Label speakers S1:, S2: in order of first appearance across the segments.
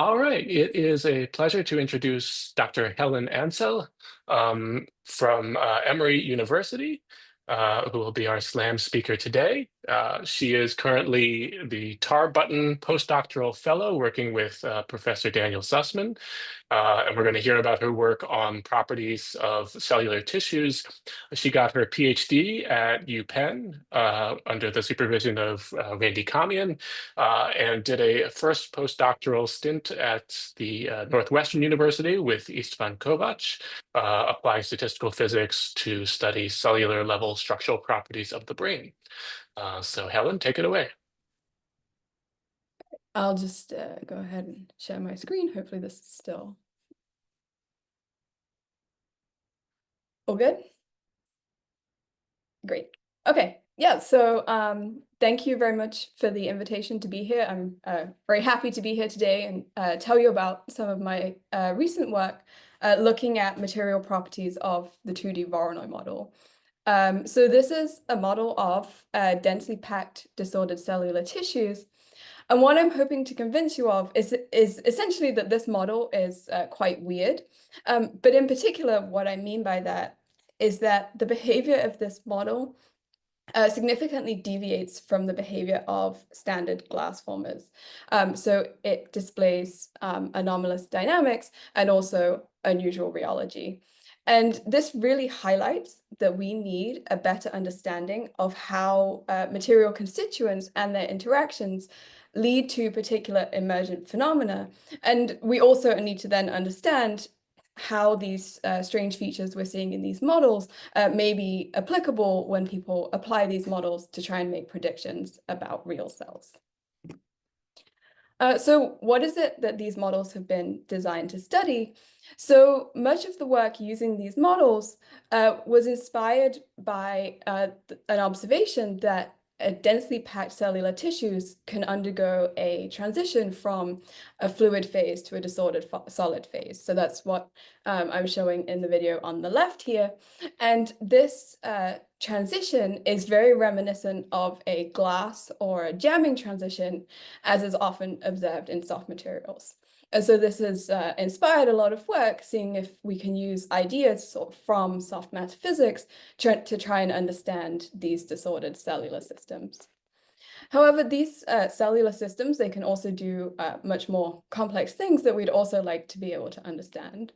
S1: All right, it is a pleasure to introduce Dr. Helen Ansell from Emory University, who will be our SLAM speaker today. She is currently the Tarbutton Postdoctoral Fellow working with Professor Daniel Sussman, and we're going to hear about her work on properties of cellular tissues. She got her PhD at UPenn under the supervision of Randy Kamien, and did a first postdoctoral stint at the Northwestern University with István Kovács, applying statistical physics to study cellular level structural properties of the brain. So Helen, take it away.
S2: I'll just go ahead and share my screen. Hopefully this is still all good. Great. Okay. Yeah. So thank you very much for the invitation to be here. I'm very happy to be here today and tell you about some of my recent work looking at material properties of the 2D Voronoi model. So this is a model of densely packed disordered cellular tissues. And what I'm hoping to convince you of is essentially that this model is quite weird. But in particular, what I mean by that is that the behavior of this model significantly deviates from the behavior of standard glass formers. So it displays anomalous dynamics and also unusual rheology. And this really highlights that we need a better understanding of how material constituents and their interactions lead to particular emergent phenomena. And we also need to then understand how these strange features we're seeing in these models may be applicable when people apply these models to try and make predictions about real cells. So what is it that these models have been designed to study? So much of the work using these models was inspired by an observation that densely packed cellular tissues can undergo a transition from a fluid phase to a disordered solid phase. So that's what I'm showing in the video on the left here. And this transition is very reminiscent of a glass or a jamming transition, as is often observed in soft materials. And so this has inspired a lot of work, seeing if we can use ideas from soft matter physics to try and understand these disordered cellular systems. However, these cellular systems, they can also do much more complex things that we'd also like to be able to understand.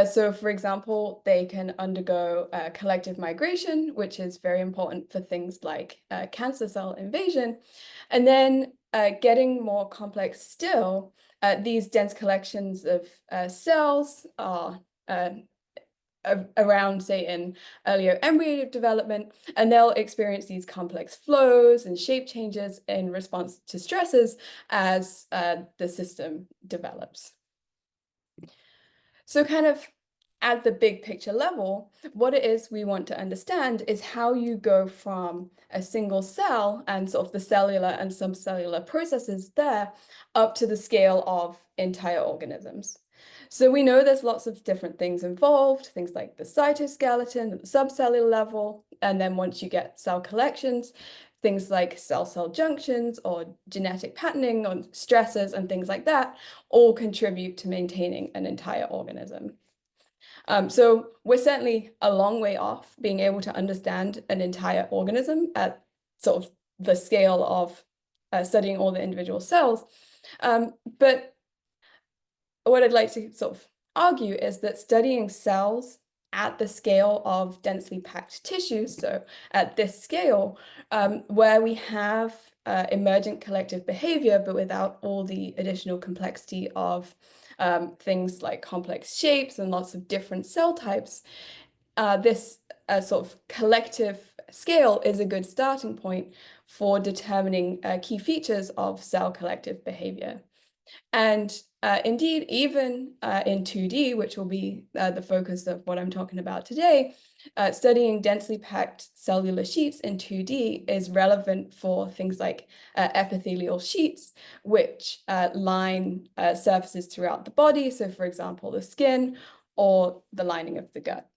S2: So for example, they can undergo collective migration, which is very important for things like cancer cell invasion. And then getting more complex still, these dense collections of cells are around, say, in earlier embryo development, and they'll experience these complex flows and shape changes in response to stresses as the system develops. So kind of at the big picture level, what it is we want to understand is how you go from a single cell and sort of the cellular and subcellular processes there up to the scale of entire organisms. So we know there's lots of different things involved, things like the cytoskeleton at the subcellular level, and then once you get cell collections, things like cell-cell junctions or genetic patterning or stresses and things like that all contribute to maintaining an entire organism. So we're certainly a long way off being able to understand an entire organism at sort of the scale of studying all the individual cells. But what I'd like to sort of argue is that studying cells at the scale of densely packed tissues, so at this scale, where we have emergent collective behavior, but without all the additional complexity of things like complex shapes and lots of different cell types, this sort of collective scale is a good starting point for determining key features of cell collective behavior. And indeed, even in 2D, which will be the focus of what I'm talking about today, studying densely packed cellular sheets in 2D is relevant for things like epithelial sheets, which line surfaces throughout the body. So for example, the skin or the lining of the gut.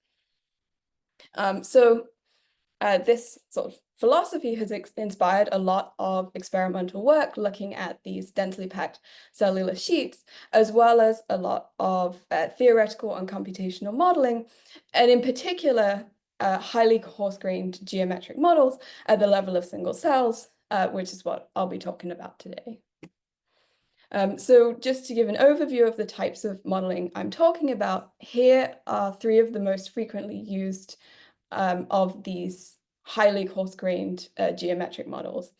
S2: So this sort of philosophy has inspired a lot of experimental work looking at these densely packed cellular sheets, as well as a lot of theoretical and computational modeling, and in particular, highly coarse-grained geometric models at the level of single cells, which is what I'll be talking about today. So just to give an overview of the types of modeling I'm talking about, here are 3 of the most frequently used of these highly coarse-grained geometric models.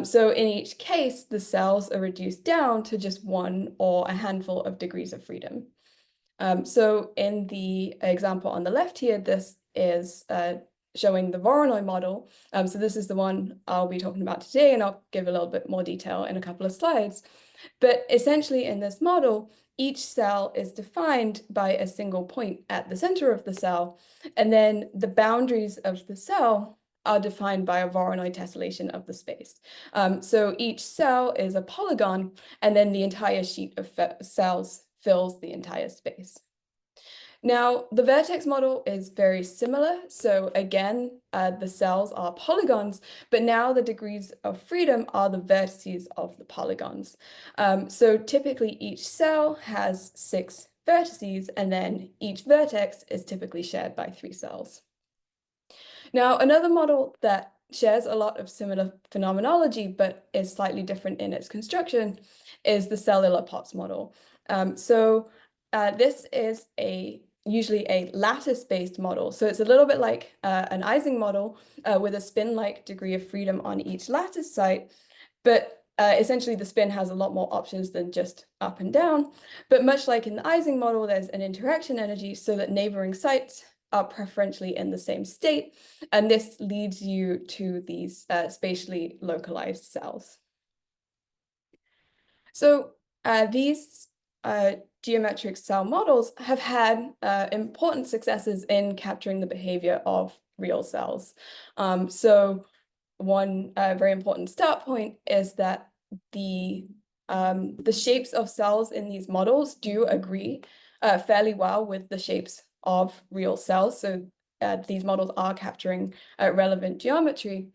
S2: So in each case, the cells are reduced down to just 1 or a handful of degrees of freedom. So in the example on the left here, this is showing the Voronoi model. So this is the one I'll be talking about today, and I'll give a little bit more detail in a couple of slides. But essentially in this model, each cell is defined by a single point at the center of the cell, and then the boundaries of the cell are defined by a Voronoi tessellation of the space. So each cell is a polygon, and then the entire sheet of cells fills the entire space. Now, the vertex model is very similar. So again, the cells are polygons, but now the degrees of freedom are the vertices of the polygons. So typically each cell has 6 vertices, and then each vertex is typically shared by 3 cells. Now, another model that shares a lot of similar phenomenology, but is slightly different in its construction, is the cellular pots model. This is usually a lattice-based model. So it's a little bit like an Ising model with a spin-like degree of freedom on each lattice site, but essentially the spin has a lot more options than just up and down. But much like in the Ising model, there's an interaction energy so that neighboring sites are preferentially in the same state, and this leads you to these spatially localized cells. So these geometric cell models have had important successes in capturing the behavior of real cells. So one very important start point is that the shapes of cells in these models do agree fairly well with the shapes of real cells. So these models are capturing relevant geometry.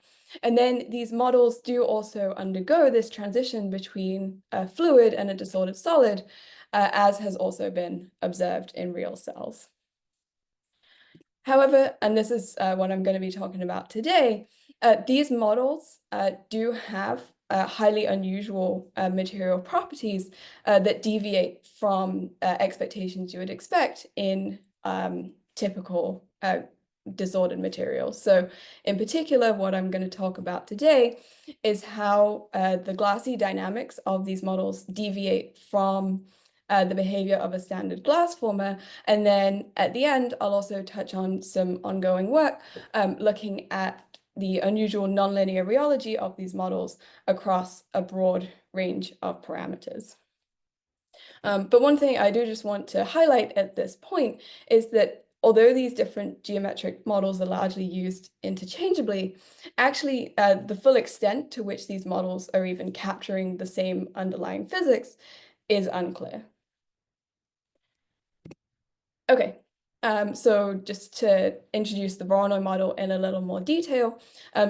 S2: And then these models do also undergo this transition between a fluid and a disordered solid, as has also been observed in real cells. However, and this is what I'm going to be talking about today, these models do have highly unusual material properties that deviate from expectations you would expect in typical disordered materials. So in particular, what I'm going to talk about today is how the glassy dynamics of these models deviate from the behavior of a standard glass former. And then at the end, I'll also touch on some ongoing work looking at the unusual nonlinear rheology of these models across a broad range of parameters. But one thing I do just want to highlight at this point is that although these different geometric models are largely used interchangeably, actually the full extent to which these models are even capturing the same underlying physics is unclear. Okay, so just to introduce the Voronoi model in a little more detail.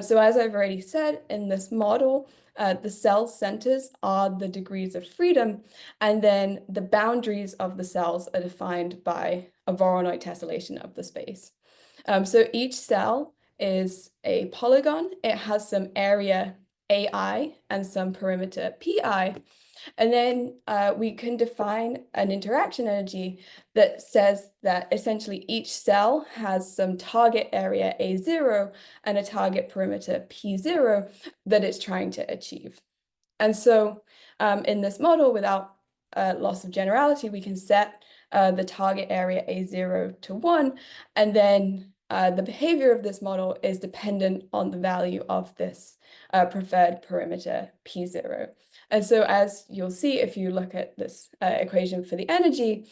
S2: So as I've already said, in this model, the cell centers are the degrees of freedom, and then the boundaries of the cells are defined by a Voronoi tessellation of the space. So each cell is a polygon. It has some area AI and some perimeter PI. And then we can define an interaction energy that says that essentially each cell has some target area A0 and a target perimeter P0 that it's trying to achieve. And so in this model, without loss of generality, we can set the target area A0 to 1, and then the behavior of this model is dependent on the value of this preferred perimeter P0. And so as you'll see, if you look at this equation for the energy,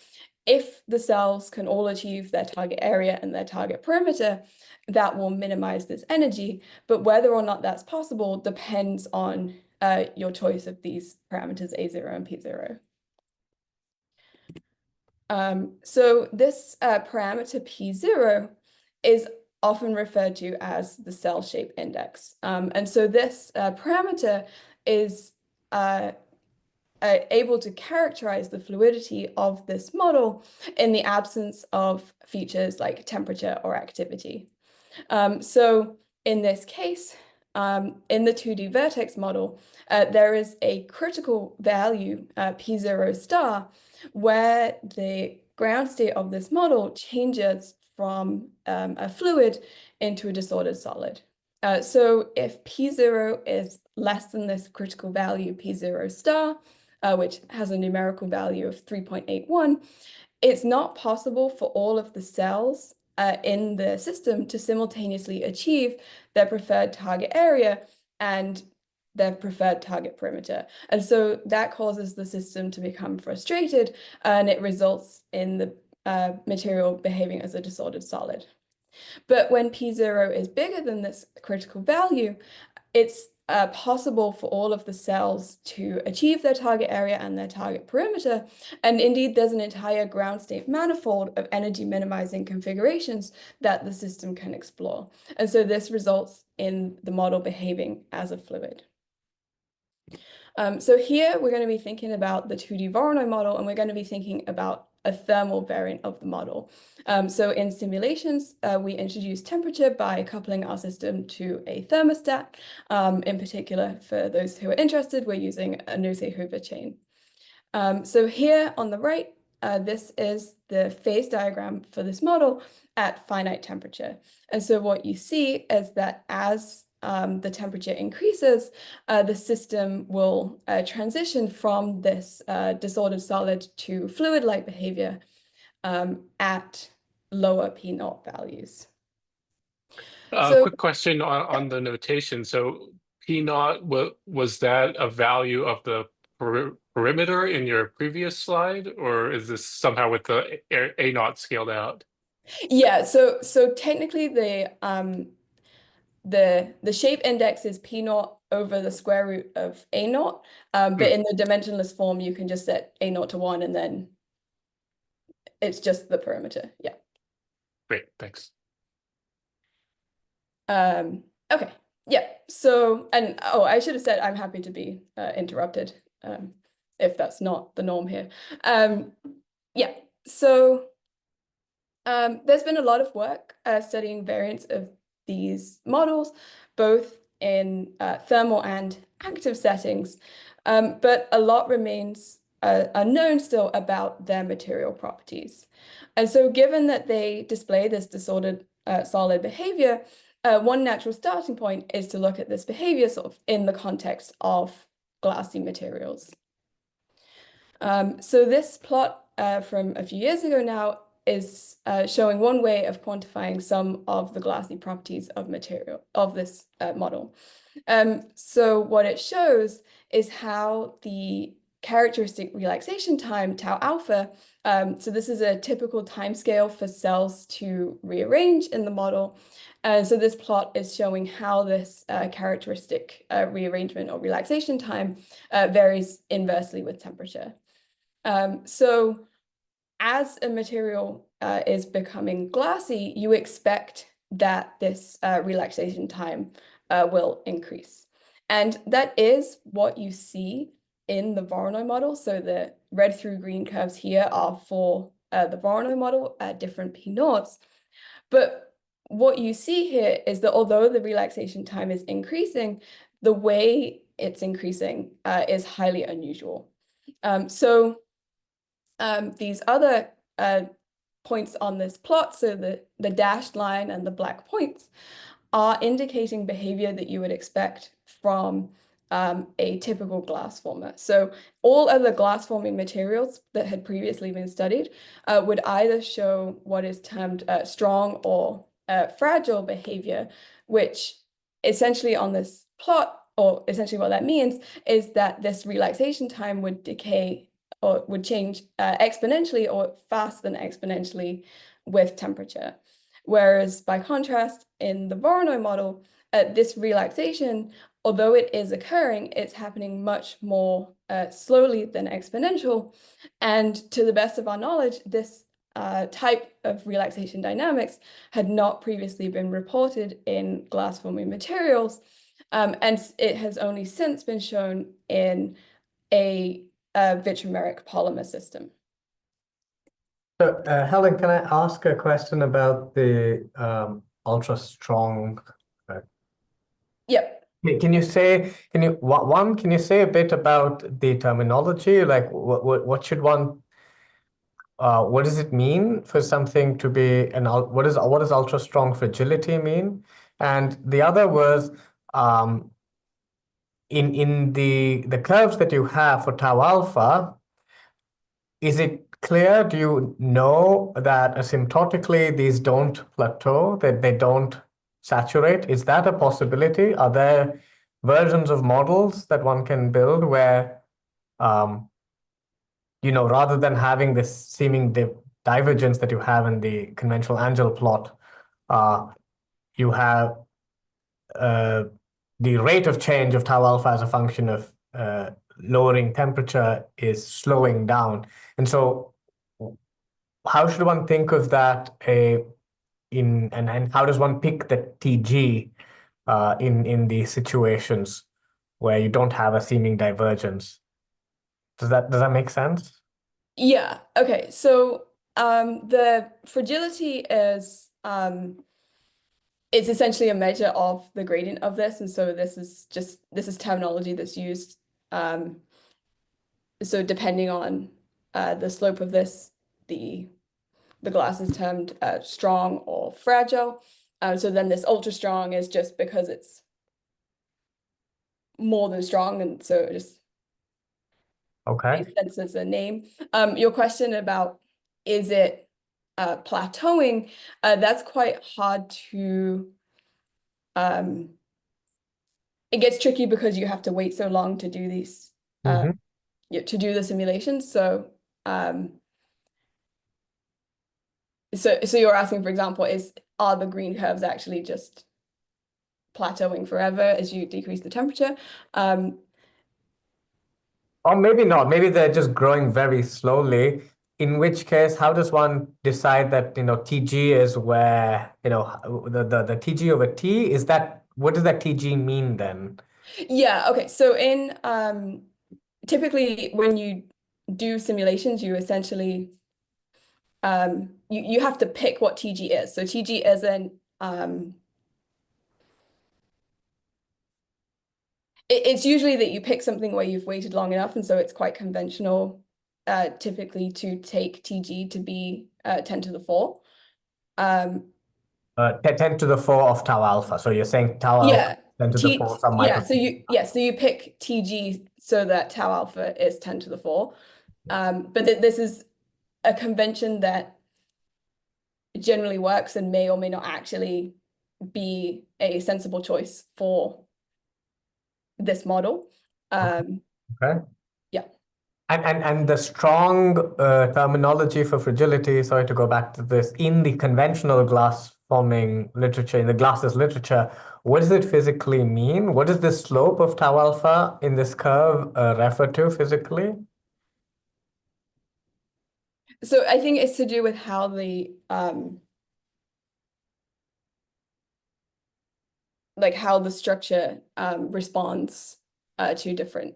S2: if the cells can all achieve their target area and their target perimeter, that will minimize this energy. But whether or not that's possible depends on your choice of these parameters A0 and P0. So this parameter P0 is often referred to as the cell shape index. And so this parameter is able to characterize the fluidity of this model in the absence of features like temperature or activity. So in this case, in the 2D vertex model, there is a critical value, P0 star, where the ground state of this model changes from a fluid into a disordered solid. So if P0 is less than this critical value P0 star, which has a numerical value of 3.81, it's not possible for all of the cells in the system to simultaneously achieve their preferred target area and their preferred target perimeter. And so that causes the system to become frustrated, and it results in the material behaving as a disordered solid. But when P0 is bigger than this critical value, it's possible for all of the cells to achieve their target area and their target perimeter. And indeed, there's an entire ground state manifold of energy minimizing configurations that the system can explore. And so this results in the model behaving as a fluid. So here we're going to be thinking about the 2D Voronoi model, and we're going to be thinking about a thermal variant of the model. So in simulations, we introduce temperature by coupling our system to a thermostat. In particular, for those who are interested, we're using a Nosey-Hoover chain. So here on the right, this is the phase diagram for this model at finite temperature. And so what you see is that as the temperature increases, the system will transition from this disordered solid to fluid-like behavior at lower P0 values. So,
S1: Quick question on the notation. So P0, was that a value of the perimeter in your previous slide, or is this somehow with the A0 scaled out?
S2: yeah, so technically the shape index is P0 over the square root of A0, but in the dimensionless form, you can just set A0 to 1, and then it's just the perimeter. Yeah.
S1: Great, thanks.
S2: Okay. Yeah. So, and oh, I should have said I'm happy to be interrupted if that's not the norm here. Yeah. So there's been a lot of work studying variants of these models, both in thermal and active settings, but a lot remains unknown still about their material properties. And so given that they display this disordered solid behavior, one natural starting point is to look at this behavior sort of in the context of glassy materials. So this plot from a few years ago now is showing one way of quantifying some of the glassy properties of material of this model. So what it shows is how the characteristic relaxation time, tau alpha, so this is a typical time scale for cells to rearrange in the model. So this plot is showing how this characteristic rearrangement or relaxation time varies inversely with temperature. So as a material is becoming glassy, you expect that this relaxation time will increase. And that is what you see in the Voronoi model. So the red through green curves here are for the Voronoi model at different P0s. But what you see here is that although the relaxation time is increasing, the way it's increasing is highly unusual. So these other points on this plot, so the dashed line and the black points, are indicating behavior that you would expect from a typical glass former. So all other glass forming materials that had previously been studied would either show what is termed strong or fragile behavior, which essentially on this plot, or essentially what that means is that this relaxation time would decay or would change exponentially or faster than exponentially with temperature. Whereas by contrast, in the Voronoi model, this relaxation, although it is occurring, it's happening much more slowly than exponential. And to the best of our knowledge, this type of relaxation dynamics had not previously been reported in glass-forming materials, and it has only since been shown in a vitrameric polymer system.
S3: So, Helen, can I ask a question about the ultra strong?
S2: Yep.
S3: Can you say a bit about the terminology? Like, what should one? What does it mean for something to be what does ultra strong fragility mean? And the other was in the curves that you have for tau alpha, is it clear? Do you know that asymptotically these don't plateau, that they don't saturate? Is that a possibility? Are there versions of models that one can build where, rather than having this seeming divergence that you have in the conventional Angell plot, you have the rate of change of tau alpha as a function of lowering temperature is slowing down. And so how should one think of that and how does one pick the TG in these situations where you don't have a seeming divergence? Does that make sense?
S2: Yeah. Okay. So the fragility is it's essentially a measure of the gradient of this, and so this is terminology that's used. So depending on the slope of this, the glass is termed strong or fragile. So then this ultra strong is just because it's more than strong, and so it just makes sense as a name. Your question about is it plateauing, that's quite hard to it gets tricky because you have to wait so long to do these to do the simulations. So so you're asking, for example, are the green curves actually just plateauing forever as you decrease the temperature?
S3: Or maybe not. Maybe they're just growing very slowly. In which case, how does one decide that TG is where the TG over T is that? What does that TG mean then?
S2: Yeah. Okay. So in typically when you do simulations, you essentially you have to pick what TG is. So TG isn't it's usually that you pick something where you've waited long enough, and so it's quite conventional typically to take TG to be 10 to the 4.
S3: 10 to the 4 of tau alpha. So you're saying tau alpha 10 to the 4 some
S2: yeah, so you pick TG so that tau alpha is 10 to the 4. But this is a convention that generally works and may or may not actually be a sensible choice for this model.
S3: Okay.
S2: Yeah.
S3: And the strong terminology for fragility, sorry to go back to this, in the conventional glass forming literature, in the glasses literature, what does it physically mean? What does the slope of tau alpha in this curve refer to physically?
S2: So I think it's to do with how the how the structure responds to different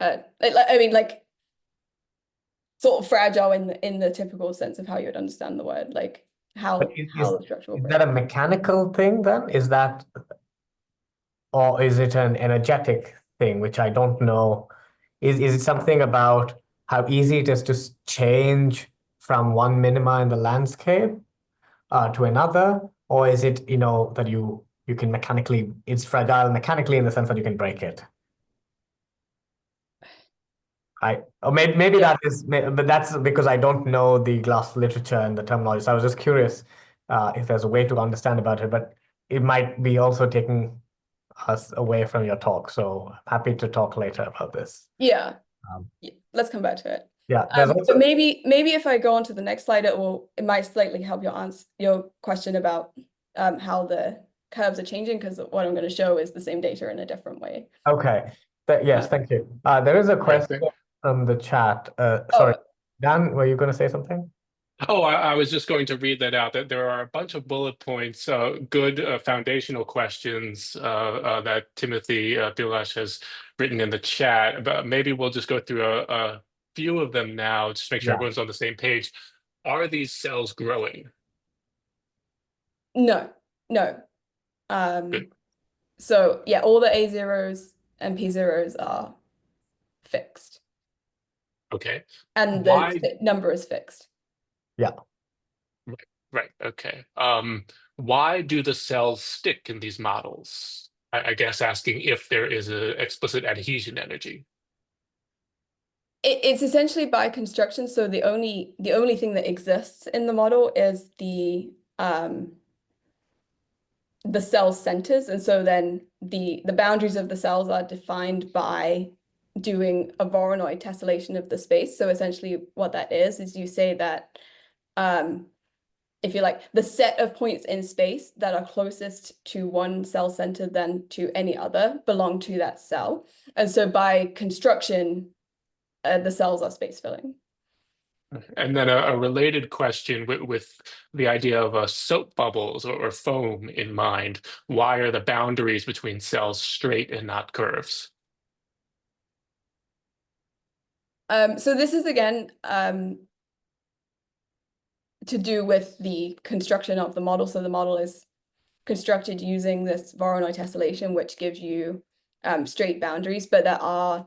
S2: I mean, like sort of fragile in the typical sense of how you would understand the word, like how the structure will break.
S3: Is that a mechanical thing then? Or is it an energetic thing, which I don't know? Is it something about how easy it is to change from one minima in the landscape to another? Or is it, that you can mechanically, it's fragile mechanically in the sense that you can break it? Or maybe that is, but that's because I don't know the glass literature and the terminology. So I was just curious if there's a way to understand about it, but it might be also taking us away from your talk. So happy to talk later about this.
S2: Yeah. Let's come back to it.
S3: Yeah.
S2: But maybe if I go on to the next slide, it might slightly help your question about how the curves are changing, because what I'm going to show is the same data in a different way.
S3: Okay. Yes, thank you. There is a question from the chat. Sorry, Dan, were you going to say something?
S1: Oh, I was just going to read that out, that there are a bunch of bullet points, good foundational questions that Timothy Bilash has written in the chat. But maybe we'll just go through a few of them now, just to make sure
S3: Yeah.
S1: everyone's on the same page. Are these cells growing?
S2: No, no.
S1: Good.
S2: So yeah, all the A zeros and P zeros are fixed,
S1: Okay.
S2: and
S1: Why?
S2: the number is fixed.
S3: Yeah.
S1: Right, right. Okay. Why do the cells stick in these models? I guess asking if there is an explicit adhesion energy.
S2: It's essentially by construction. So the only thing that exists in the model is the cell centers, and so then the boundaries of the cells are defined by doing a Voronoi tessellation of the space. So essentially what that is you say that if you like, the set of points in space that are closest to one cell center than to any other belong to that cell. And so by construction, the cells are space filling.
S1: And then a related question with the idea of soap bubbles or foam in mind. Why are the boundaries between cells straight and not curves?
S2: So this is again to do with the construction of the model. So the model is constructed using this Voronoi tessellation, which gives you straight boundaries, but there are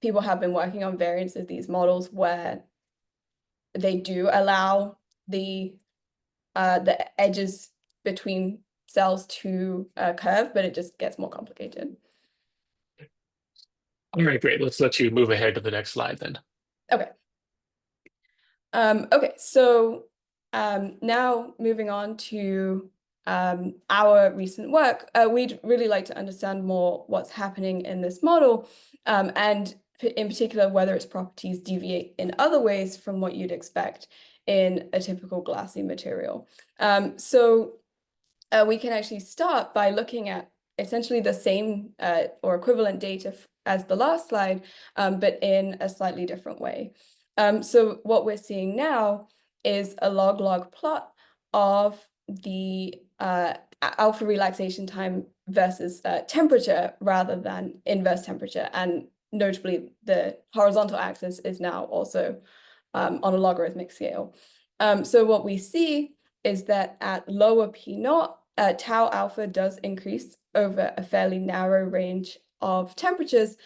S2: people have been working on variants of these models where they do allow the edges between cells to curve, but it just gets more complicated.
S1: All right, great. Let's let you move ahead to the next slide then.
S2: Okay. Okay, so now moving on to our recent work, we'd really like to understand more what's happening in this model, and in particular, whether its properties deviate in other ways from what you'd expect in a typical glassy material. So we can actually start by looking at essentially the same or equivalent data as the last slide, but in a slightly different way. So what we're seeing now is a log-log plot of the alpha relaxation time versus temperature rather than inverse temperature. And notably, the horizontal axis is now also on a logarithmic scale. So what we see is that at lower P naught, tau alpha does increase over a fairly narrow range of temperatures,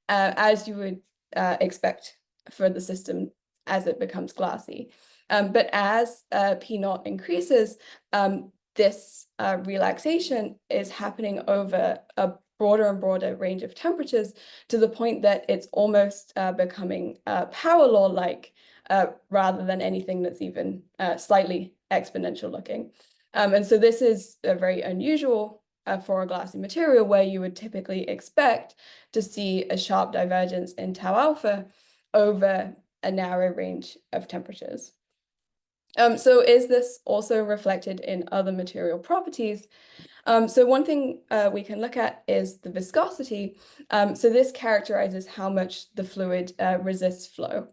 S2: as you would expect for the system as it becomes glassy. But as P naught increases, this relaxation is happening over a broader and broader range of temperatures to the point that it's almost becoming power law-like rather than anything that's even slightly exponential looking. And so this is very unusual for a glassy material where you would typically expect to see a sharp divergence in tau alpha over a narrow range of temperatures. So is this also reflected in other material properties? So one thing we can look at is the viscosity. So this characterizes how much the fluid resists flow.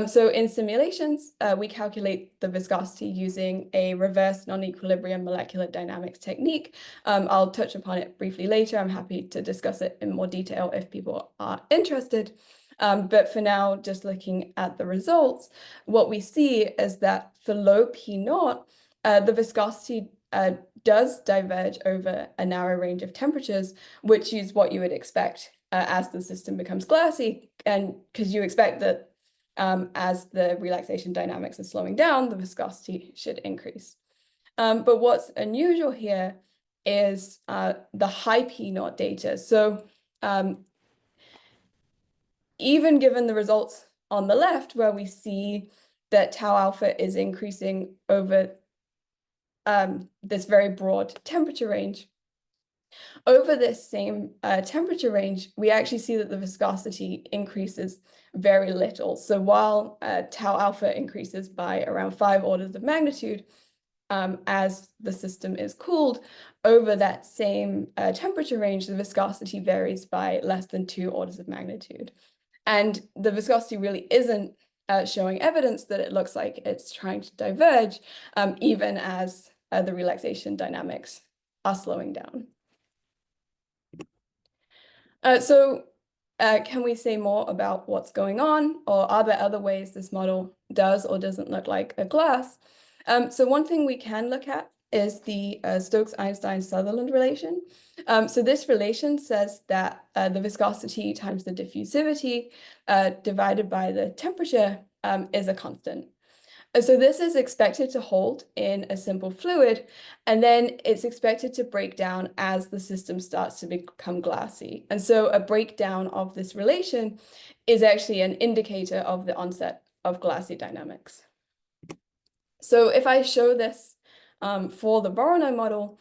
S2: So in simulations, we calculate the viscosity using a reverse non-equilibrium molecular dynamics technique. I'll touch upon it briefly later. I'm happy to discuss it in more detail if people are interested. But for now, just looking at the results, what we see is that for low P naught, the viscosity does diverge over a narrow range of temperatures, which is what you would expect as the system becomes glassy, and because you expect that as the relaxation dynamics are slowing down, the viscosity should increase. But what's unusual here is the high P naught data. So even given the results on the left, where we see that tau alpha is increasing over this very broad temperature range, over this same temperature range, we actually see that the viscosity increases very little. So while tau alpha increases by around 5 orders of magnitude, as the system is cooled, over that same temperature range, the viscosity varies by less than 2 orders of magnitude. And the viscosity really isn't showing evidence that it looks like it's trying to diverge, even as the relaxation dynamics are slowing down. Can we say more about what's going on, or are there other ways this model does or doesn't look like a glass? So one thing we can look at is the Stokes-Einstein-Sutherland relation. So this relation says that the viscosity times the diffusivity divided by the temperature is a constant. So this is expected to hold in a simple fluid, and then it's expected to break down as the system starts to become glassy. And so a breakdown of this relation is actually an indicator of the onset of glassy dynamics. So if I show this for the Voronoi model,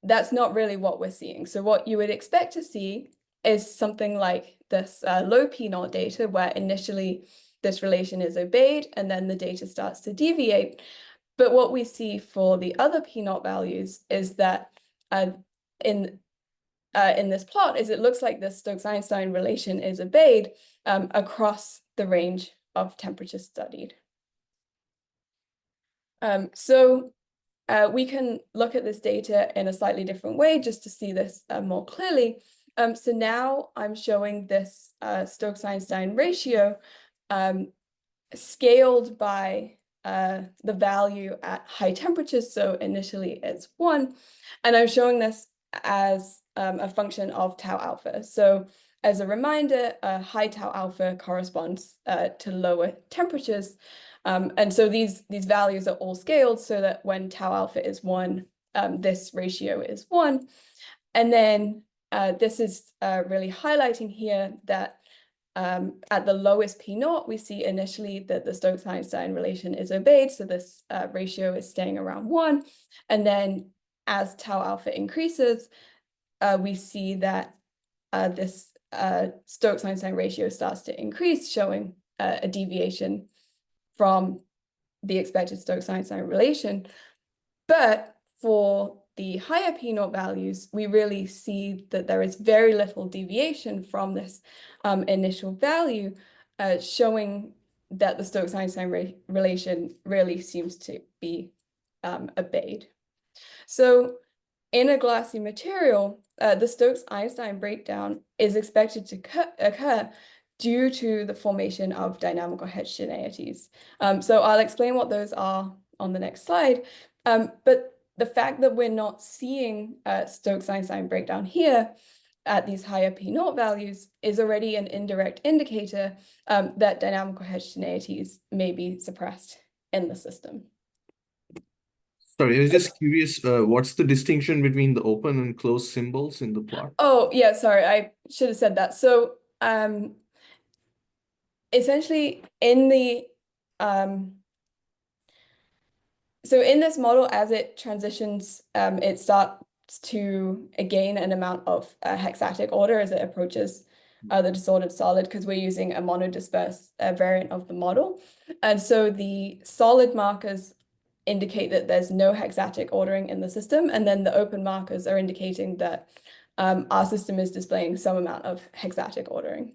S2: that's not really what we're seeing. So what you would expect to see is something like this low P0 data, where initially this relation is obeyed and then the data starts to deviate. But what we see for the other P0 values is that in this plot is it looks like this Stokes-Einstein relation is obeyed across the range of temperature studied. We can look at this data in a slightly different way just to see this more clearly. So now I'm showing this Stokes-Einstein ratio scaled by the value at high temperatures. So initially it's 1, and I'm showing this as a function of tau alpha. So as a reminder, high tau alpha corresponds to lower temperatures. And so these values are all scaled so that when tau alpha is 1, this ratio is 1. And then this is really highlighting here that at the lowest P0, we see initially that the Stokes-Einstein relation is obeyed. So this ratio is staying around 1. And then as tau alpha increases, we see that this Stokes-Einstein ratio starts to increase, showing a deviation from the expected Stokes-Einstein relation. But for the higher P0 values, we really see that there is very little deviation from this initial value, showing that the Stokes-Einstein relation really seems to be obeyed. So in a glassy material, the Stokes-Einstein breakdown is expected to occur due to the formation of dynamical heterogeneities. So I'll explain what those are on the next slide. But the fact that we're not seeing Stokes-Einstein breakdown here at these higher P0 values is already an indirect indicator that dynamical heterogeneities may be suppressed in the system.
S4: Sorry, I was just curious, what's the distinction between the open and closed symbols in the plot?
S2: Oh, yeah, sorry, I should have said that. So essentially in the so in this model, as it transitions, it starts to gain an amount of hexatic order as it approaches the disordered solid, because we're using a monodisperse variant of the model. And so the solid markers indicate that there's no hexatic ordering in the system, and then the open markers are indicating that our system is displaying some amount of hexatic ordering.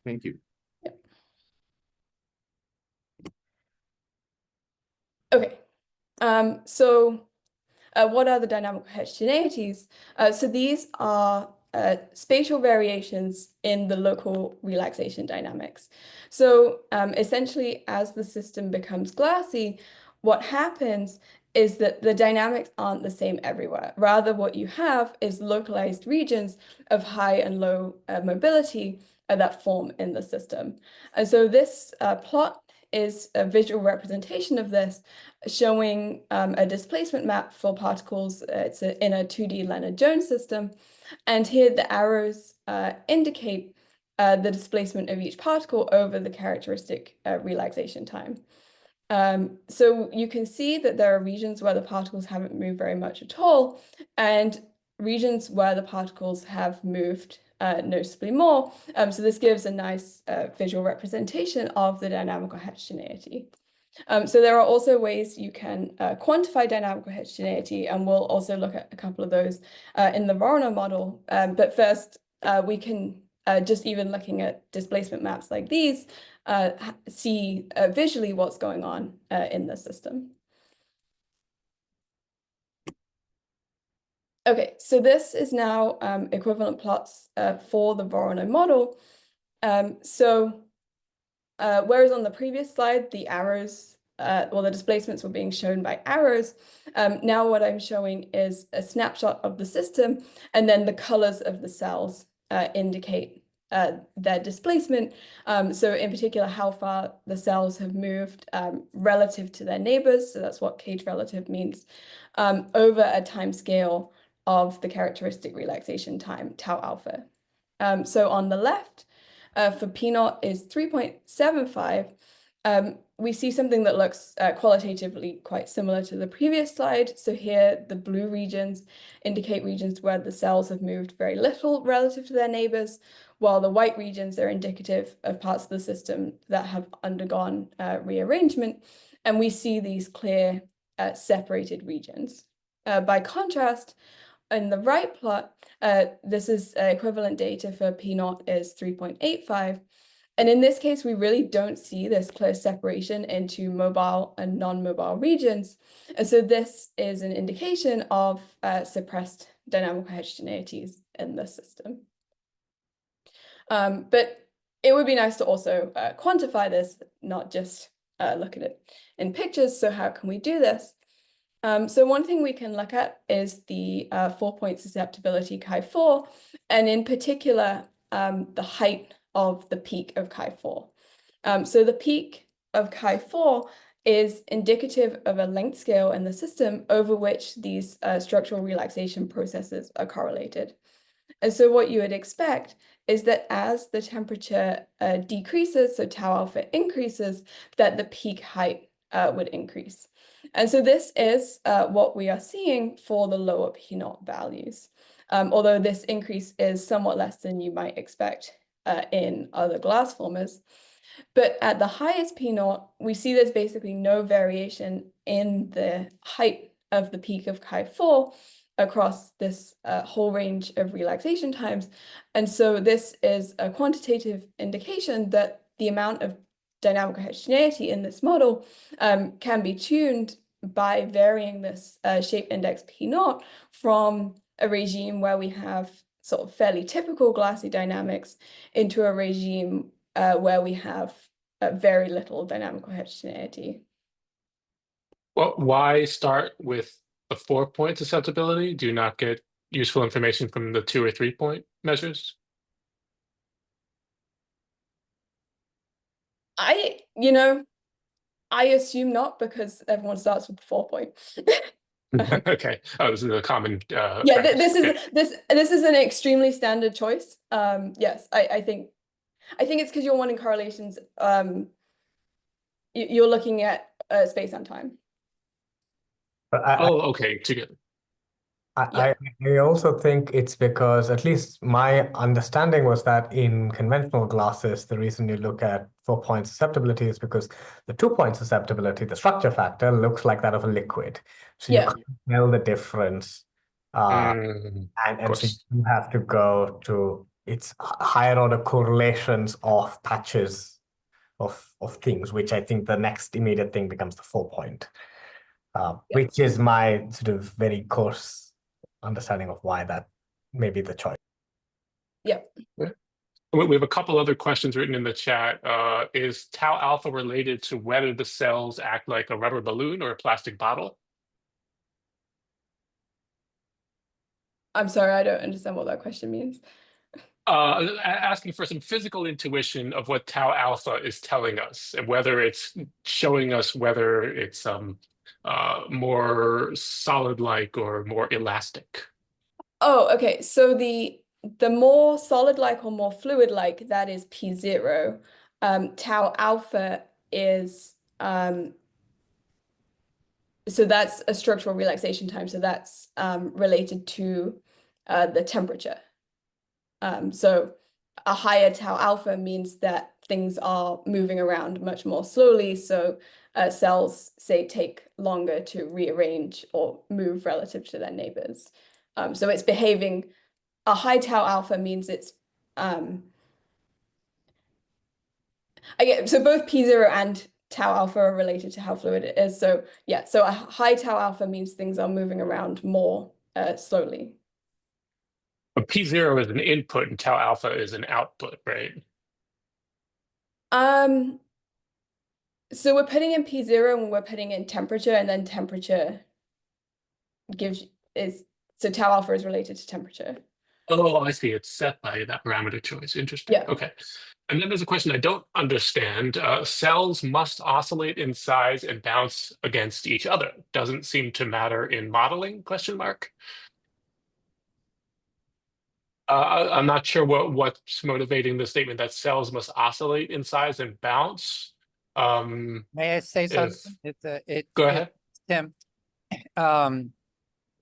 S4: Thank you.
S2: Okay, so what are the dynamical heterogeneities? So these are spatial variations in the local relaxation dynamics. So essentially, as the system becomes glassy, what happens is that the dynamics aren't the same everywhere. Rather, what you have is localized regions of high and low mobility that form in the system. And so this plot is a visual representation of this, showing a displacement map for particles. It's in a 2D Leonard-Jones system. And here the arrows indicate the displacement of each particle over the characteristic relaxation time. So you can see that there are regions where the particles haven't moved very much at all, and regions where the particles have moved noticeably more. So this gives a nice visual representation of the dynamical heterogeneity. So there are also ways you can quantify dynamical heterogeneity, and we'll also look at a couple of those in the Voronoi model. But first, we can just even looking at displacement maps like these, see visually what's going on in the system. Okay, so this is now equivalent plots for the Voronoi model. Whereas on the previous slide, the arrows, the displacements were being shown by arrows, now what I'm showing is a snapshot of the system, and then the colors of the cells indicate their displacement. So in particular, how far the cells have moved relative to their neighbors, so that's what cage relative means, over a time scale of the characteristic relaxation time, tau alpha. So on the left, for P0 is 3.75, we see something that looks qualitatively quite similar to the previous slide. So here, the blue regions indicate regions where the cells have moved very little relative to their neighbors, while the white regions are indicative of parts of the system that have undergone rearrangement. And we see these clear separated regions. By contrast, in the right plot, this is equivalent data for P0 is 3.85. And in this case, we really don't see this clear separation into mobile and non-mobile regions. And so this is an indication of suppressed dynamical heterogeneities in the system. But it would be nice to also quantify this, not just look at it in pictures. So how can we do this? So one thing we can look at is the 4-point susceptibility chi4, and in particular, the height of the peak of chi4. So the peak of chi4 is indicative of a length scale in the system over which these structural relaxation processes are correlated. And so what you would expect is that as the temperature decreases, so tau alpha increases, that the peak height would increase. And so this is what we are seeing for the lower P0 values, although this increase is somewhat less than you might expect in other glass formers. But at the highest P0, we see there's basically no variation in the height of the peak of chi4 across this whole range of relaxation times. And so this is a quantitative indication that the amount of dynamical heterogeneity in this model can be tuned by varying this shape index P0 from a regime where we have sort of fairly typical glassy dynamics into a regime where we have very little dynamical heterogeneity.
S1: Well, why start with the 4-point susceptibility? Do you not get useful information from the 2 or 3-point measures?
S2: I assume not, because everyone starts with the 4-point.
S1: Okay. Oh, this is a common
S2: yeah,
S1: practice.
S2: this is an extremely standard choice. Yes, I think it's because you're wanting correlations. You're looking at space and time.
S1: Okay, together.
S3: I also think it's because, at least my understanding was that in conventional glasses, the reason you look at 4-point susceptibility is because the 2-point susceptibility, the structure factor, looks like that of a liquid. So you can't tell the difference. And so you have to go to its higher order correlations of patches of things, which I think the next immediate thing becomes the 4-point, which is my sort of very coarse understanding of why that may be the choice.
S2: Yeah.
S1: We have a couple other questions written in the chat. Is tau alpha related to whether the cells act like a rubber balloon or a plastic bottle?
S2: I'm sorry, I don't understand what that question means.
S1: Asking for some physical intuition of what tau alpha is telling us, and whether it's showing us whether it's more solid-like or more elastic.
S2: Oh, okay. So the more solid-like or more fluid-like, that is P0. Tau alpha is so that's a structural relaxation time. So that's related to the temperature. So a higher tau alpha means that things are moving around much more slowly. So cells, say, take longer to rearrange or move relative to their neighbors. So it's behaving, a high tau alpha means it's So both P0 and tau alpha are related to how fluid it is. So yeah, so a high tau alpha means things are moving around more slowly.
S1: But P0 is an input and tau alpha is an output, right?
S2: So we're putting in P0 and we're putting in temperature, and then temperature so tau alpha is related to temperature.
S1: Oh, I see. It's set by that parameter choice. Interesting.
S2: Yeah.
S1: Okay. And then there's a question I don't understand. Cells must oscillate in size and bounce against each other. Doesn't seem to matter in modeling, question mark. I'm not sure what's motivating the statement that cells must oscillate in size and bounce.
S5: May I say something?
S1: Go ahead.
S5: Tim,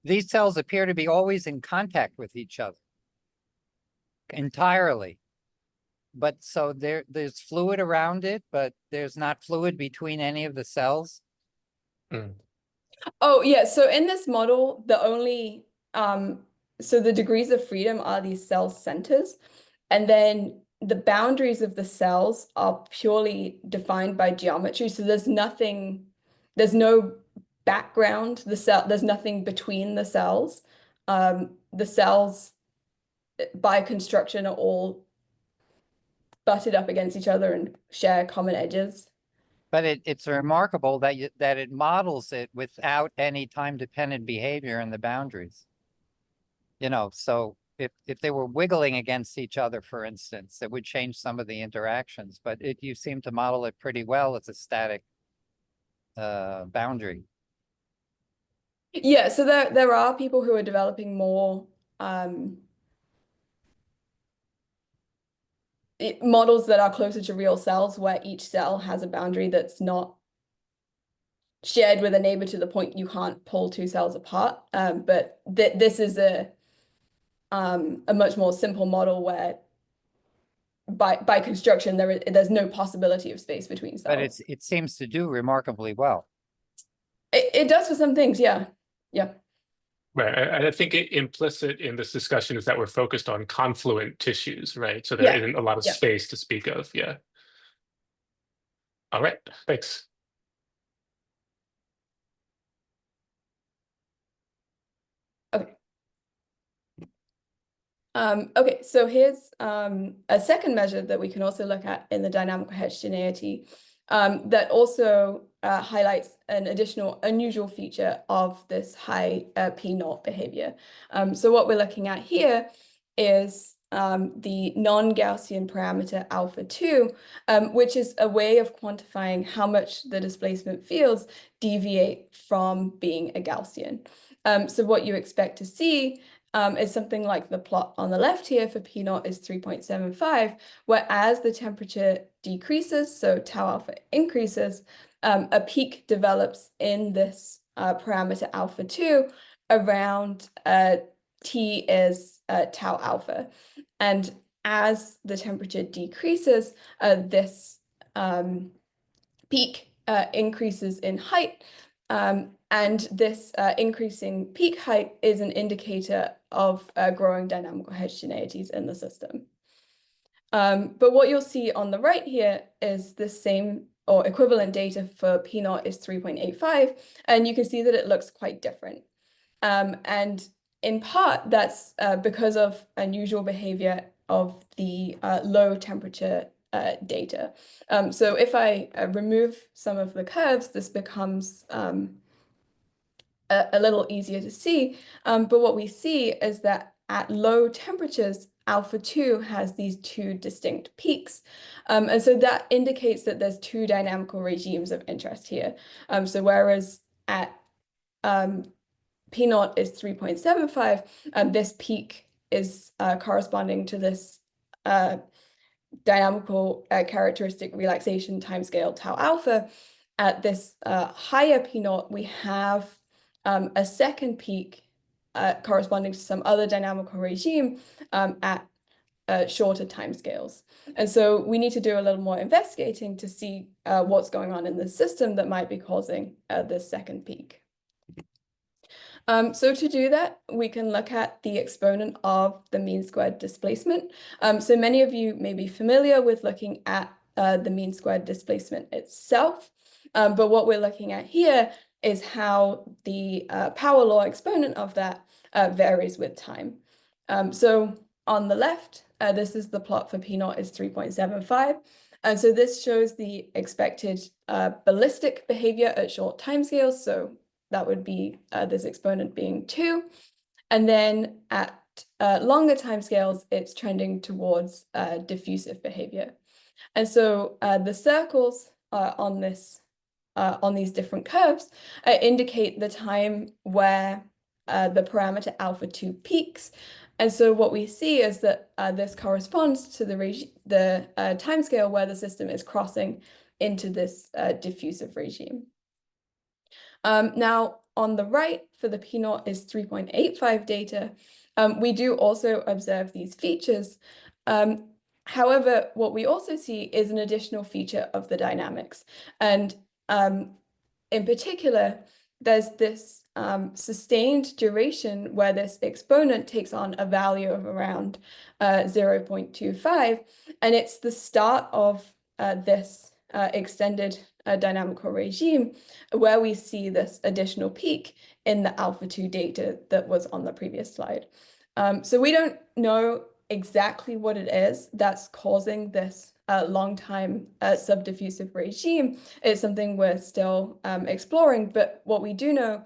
S5: these cells appear to be always in contact with each other entirely. But so there's fluid around it, but there's not fluid between any of the cells.
S2: Oh yeah, so in this model, the only so the degrees of freedom are these cell centers, and then the boundaries of the cells are purely defined by geometry. So there's no background. There's nothing between the cells. The cells by construction are all butted up against each other and share common edges.
S5: But it's remarkable that it models it without any time-dependent behavior in the boundaries. You know, so if they were wiggling against each other, for instance, it would change some of the interactions. But you seem to model it pretty well as a static boundary.
S2: Yeah, so there are people who are developing more models that are closer to real cells, where each cell has a boundary that's not shared with a neighbor to the point you can't pull two cells apart. But this is a much more simple model where by construction there's no possibility of space between cells.
S5: But it seems to do remarkably well.
S2: It does for some things, yeah.
S1: Right. I think implicit in this discussion is that we're focused on confluent tissues, right? So there isn't a lot of space to speak of. Yeah. All right. Thanks.
S2: Okay. Okay, so here's a second measure that we can also look at in the dynamical heterogeneity that also highlights an additional unusual feature of this high P0 behavior. So what we're looking at here is the non-Gaussian parameter alpha 2, which is a way of quantifying how much the displacement fields deviate from being a Gaussian. So what you expect to see is something like the plot on the left here for P0 is 3.75, where as the temperature decreases, so tau alpha increases, a peak develops in this parameter alpha 2 around T is tau alpha. And as the temperature decreases, this peak increases in height. And this increasing peak height is an indicator of growing dynamical heterogeneities in the system. But what you'll see on the right here is the same or equivalent data for P0 is 3.85, and you can see that it looks quite different. And in part, that's because of unusual behavior of the low temperature data. So if I remove some of the curves, this becomes a little easier to see. But what we see is that at low temperatures, alpha 2 has these two distinct peaks. And so that indicates that there's two dynamical regimes of interest here. So whereas at P0 is 3.75, this peak is corresponding to this dynamical characteristic relaxation timescale tau alpha. At this higher P0, we have a second peak corresponding to some other dynamical regime at shorter timescales. And so we need to do a little more investigating to see what's going on in the system that might be causing this second peak. So to do that, we can look at the exponent of the mean squared displacement. So many of you may be familiar with looking at the mean squared displacement itself. But what we're looking at here is how the power law exponent of that varies with time. So on the left, this is the plot for P naught is 3.75. And so this shows the expected ballistic behavior at short timescales. So that would be this exponent being 2. And then at longer timescales, it's trending towards diffusive behavior. And so the circles on these different curves indicate the time where the parameter alpha2 peaks. And so what we see is that this corresponds to the timescale where the system is crossing into this diffusive regime. Now, on the right, for the P naught is 3.85 data, we do also observe these features. However, what we also see is an additional feature of the dynamics. And in particular, there's this sustained duration where this exponent takes on a value of around 0.25, and it's the start of this extended dynamical regime where we see this additional peak in the alpha2 data that was on the previous slide. So we don't know exactly what it is that's causing this long time subdiffusive regime. It's something we're still exploring, but what we do know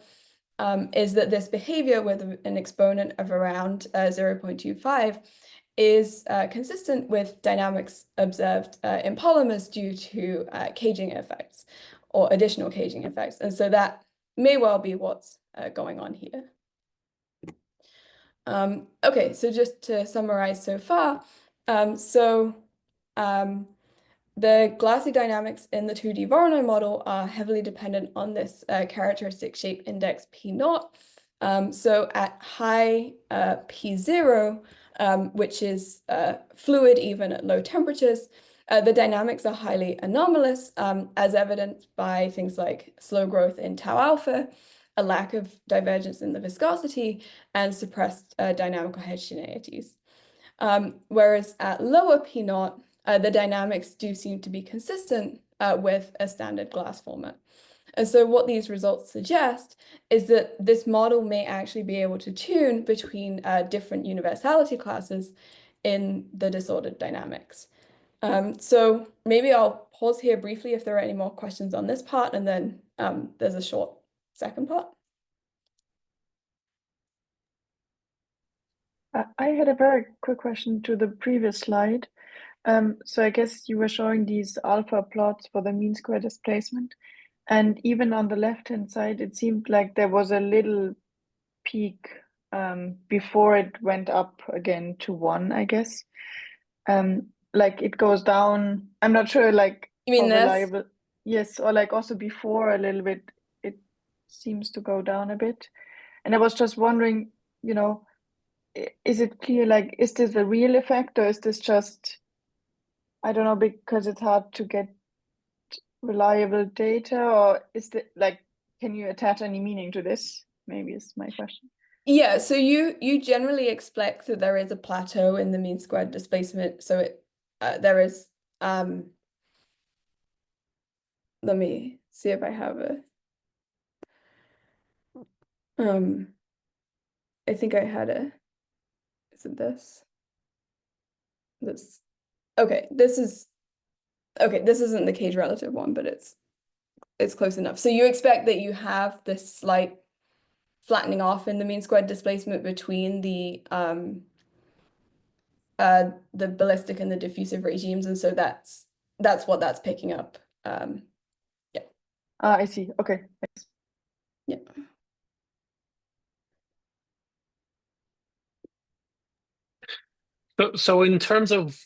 S2: is that this behavior with an exponent of around 0.25 is consistent with dynamics observed in polymers due to caging effects or additional caging effects. And so that may well be what's going on here. Okay, so just to summarize so far, the glassy dynamics in the 2D Voronoi model are heavily dependent on this characteristic shape index P naught. So at high P0, which is fluid even at low temperatures, the dynamics are highly anomalous, as evidenced by things like slow growth in tau alpha, a lack of divergence in the viscosity, and suppressed dynamical heterogeneities. Whereas at lower P naught, the dynamics do seem to be consistent with a standard glass format. And so what these results suggest is that this model may actually be able to tune between different universality classes in the disordered dynamics. So maybe I'll pause here briefly if there are any more questions on this part, and then there's a short second part.
S6: I had a very quick question to the previous slide. So I guess you were showing these alpha plots for the mean square displacement. And even on the left-hand side, it seemed like there was a little peak before it went up again to 1, I guess. Like it goes down. I'm not sure, like,
S2: you mean
S6: how
S2: this?
S6: reliable. Yes, or like also before a little bit, it seems to go down a bit. And I was just wondering, you know, is it clear, like, is this a real effect, or is this just, I don't know, because it's hard to get reliable data, or is it like, can you attach any meaning to this? Maybe is my question.
S2: Yeah, so you generally expect that there is a plateau in the mean squared displacement. So it there is let me see if I have a I think I had a, is it this? This okay, this isn't the cage relative one, but it's close enough. So you expect that you have this slight flattening off in the mean squared displacement between the ballistic and the diffusive regimes, and so that's what that's picking up. Yeah.
S6: I see. Okay. Thanks.
S2: Yeah.
S1: So in terms of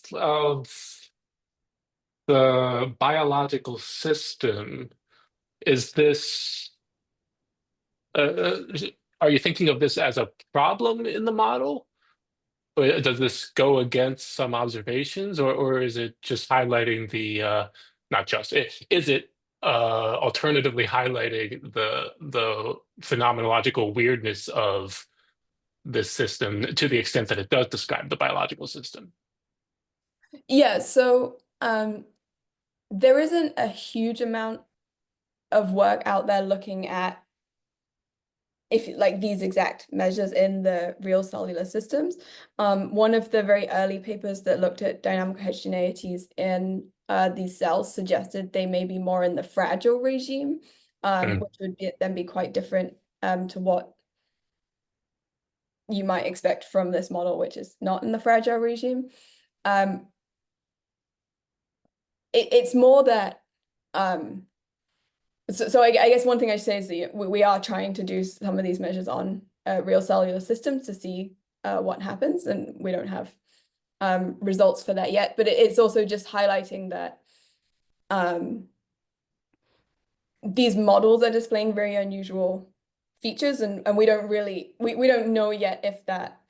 S1: the biological system, is this are you thinking of this as a problem in the model? Or does this go against some observations, or is it just highlighting the not just is it alternatively highlighting the phenomenological weirdness of this system to the extent that it does describe the biological system?
S2: Yeah, so there isn't a huge amount of work out there looking at like these exact measures in the real cellular systems. One of the very early papers that looked at dynamical heterogeneities in these cells suggested they may be more in the fragile regime, which would then be quite different to what you might expect from this model, which is not in the fragile regime. It's more that so I guess one thing I should say is that we are trying to do some of these measures on real cellular systems to see what happens, and we don't have results for that yet, but it's also just highlighting that these models are displaying very unusual features, and we don't really we don't know yet if that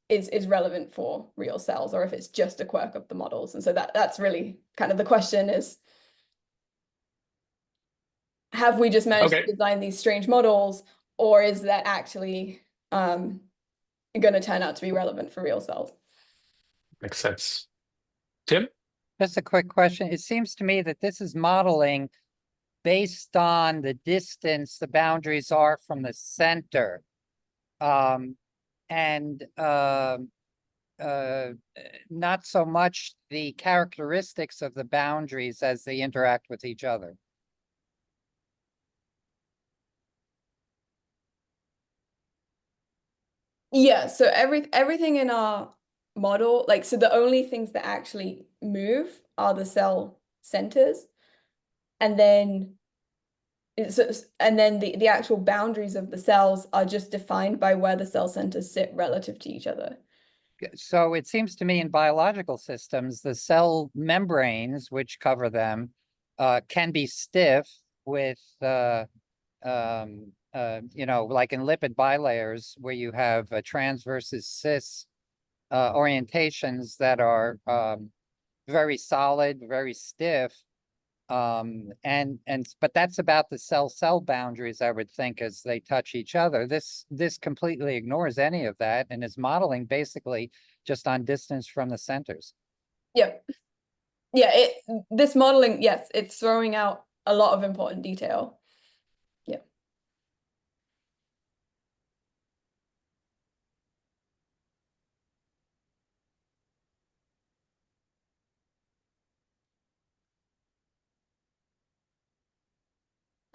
S2: is relevant for real cells or if it's just a quirk of the models. And so that's really kind of the question is, have we just managed to design these strange models, or is that actually going to turn out to be relevant for real cells?
S1: Makes sense. Tim?
S5: Just a quick question. It seems to me that this is modeling based on the distance the boundaries are from the center. Not so much the characteristics of the boundaries as they interact with each other.
S2: Yeah, so everything in our model, like, so the only things that actually move are the cell centers, and then the actual boundaries of the cells are just defined by where the cell centers sit relative to each other.
S5: So it seems to me in biological systems, the cell membranes which cover them can be stiff with you know, like in lipid bilayers where you have trans versus cis orientations that are very solid, very stiff. But that's about the cell boundaries, I would think, as they touch each other. This completely ignores any of that and is modeling basically just on distance from the centers.
S2: Yep. Yeah, this modeling, yes, it's throwing out a lot of important detail. Yeah.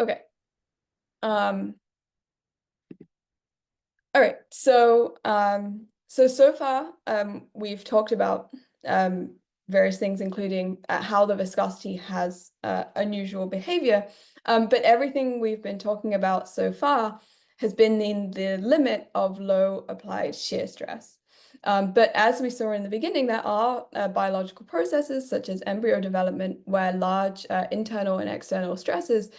S2: Okay. All right. So so far we've talked about various things, including how the viscosity has unusual behavior. But everything we've been talking about so far has been in the limit of low applied shear stress. But as we saw in the beginning, there are biological processes such as embryo development where large internal and external stresses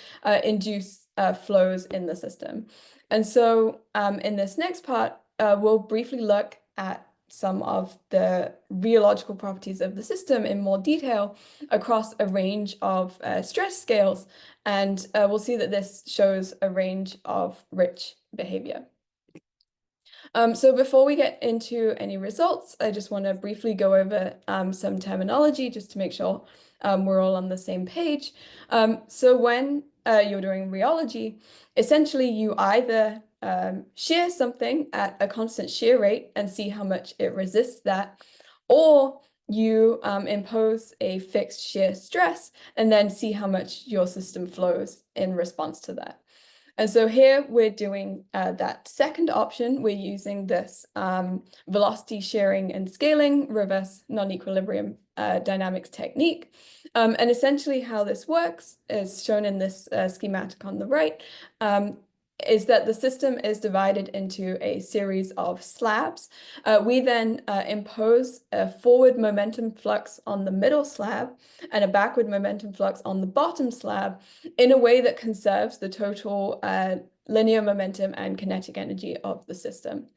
S2: induce flows in the system. And so in this next part, we'll briefly look at some of the rheological properties of the system in more detail across a range of stress scales. And we'll see that this shows a range of rich behavior. So before we get into any results, I just want to briefly go over some terminology just to make sure we're all on the same page. So when you're doing rheology, essentially you either shear something at a constant shear rate and see how much it resists that, or you impose a fixed shear stress and then see how much your system flows in response to that. And so here we're doing that second option. We're using this velocity shearing and scaling reverse non-equilibrium dynamics technique. And essentially how this works is shown in this schematic on the right, is that the system is divided into a series of slabs. We then impose a forward momentum flux on the middle slab and a backward momentum flux on the bottom slab in a way that conserves the total linear momentum and kinetic energy of the system.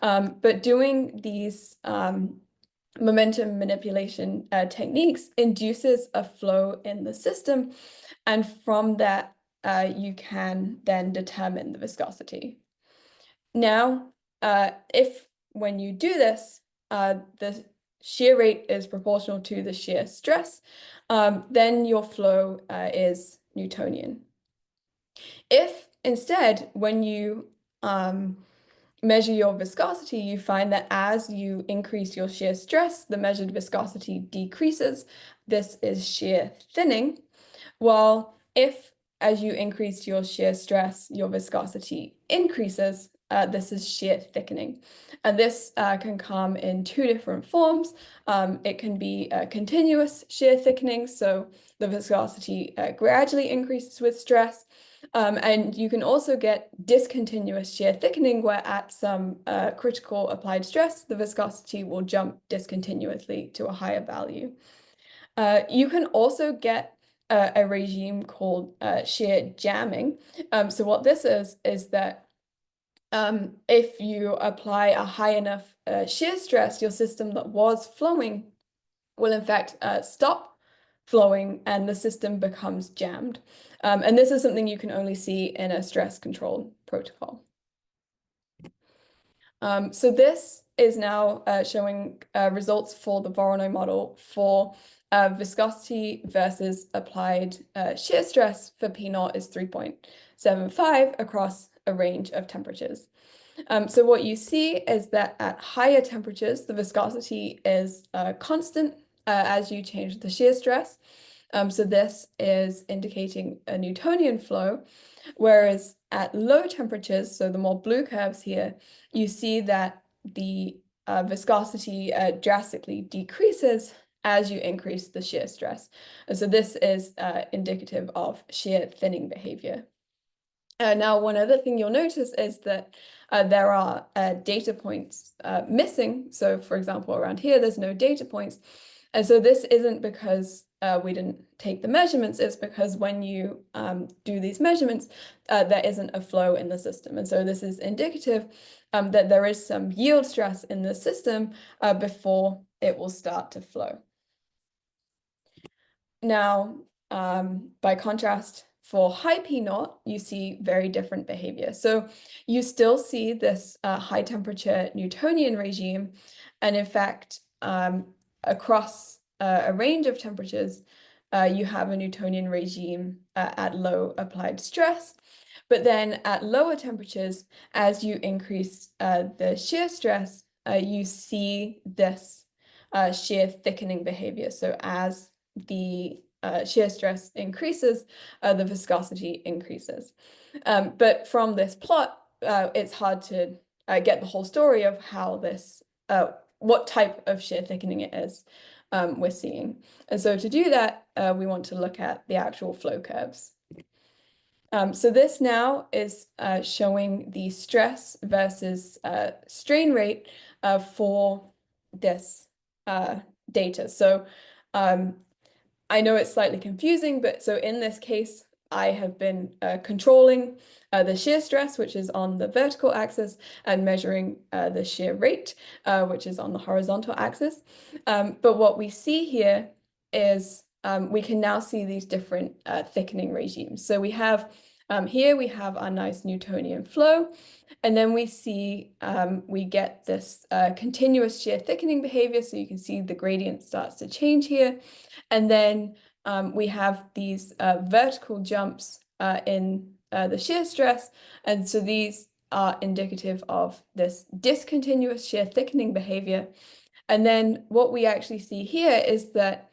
S2: But doing these momentum manipulation techniques induces a flow in the system, and from that you can then determine the viscosity. Now, if when you do this, the shear rate is proportional to the shear stress, then your flow is Newtonian. If instead, when you measure your viscosity, you find that as you increase your shear stress, the measured viscosity decreases. This is shear thinning. While if, as you increase your shear stress, your viscosity increases, this is shear thickening. And this can come in two different forms. It can be continuous shear thickening, so the viscosity gradually increases with stress. And you can also get discontinuous shear thickening, where at some critical applied stress, the viscosity will jump discontinuously to a higher value. You can also get a regime called shear jamming. So what this is that if you apply a high enough shear stress, your system that was flowing will in fact stop flowing and the system becomes jammed. And this is something you can only see in a stress control protocol. So this is now showing results for the Voronoi model for viscosity versus applied shear stress for P0 is 3.75 across a range of temperatures. So what you see is that at higher temperatures, the viscosity is constant as you change the shear stress. So this is indicating a Newtonian flow, whereas at low temperatures, so the more blue curves here, you see that the viscosity drastically decreases as you increase the shear stress. And so this is indicative of shear thinning behavior. Now, one other thing you'll notice is that there are data points missing. So for example, around here, there's no data points. And so this isn't because we didn't take the measurements, it's because when you do these measurements, there isn't a flow in the system. And so this is indicative that there is some yield stress in the system before it will start to flow. Now, by contrast, for high P0, you see very different behavior. So you still see this high temperature Newtonian regime. And in fact, across a range of temperatures, you have a Newtonian regime at low applied stress. But then at lower temperatures, as you increase the shear stress, you see this shear thickening behavior. So as the shear stress increases, the viscosity increases. But from this plot, it's hard to get the whole story of how this, what type of shear thickening it is we're seeing. And so to do that, we want to look at the actual flow curves. So this now is showing the stress versus strain rate for this data. So I know it's slightly confusing, but so in this case, I have been controlling the shear stress, which is on the vertical axis, and measuring the shear rate, which is on the horizontal axis. But what we see here is we can now see these different thickening regimes. So we have here we have our nice Newtonian flow, and then we see we get this continuous shear thickening behavior. So you can see the gradient starts to change here. And then we have these vertical jumps in the shear stress. And so these are indicative of this discontinuous shear thickening behavior. And then what we actually see here is that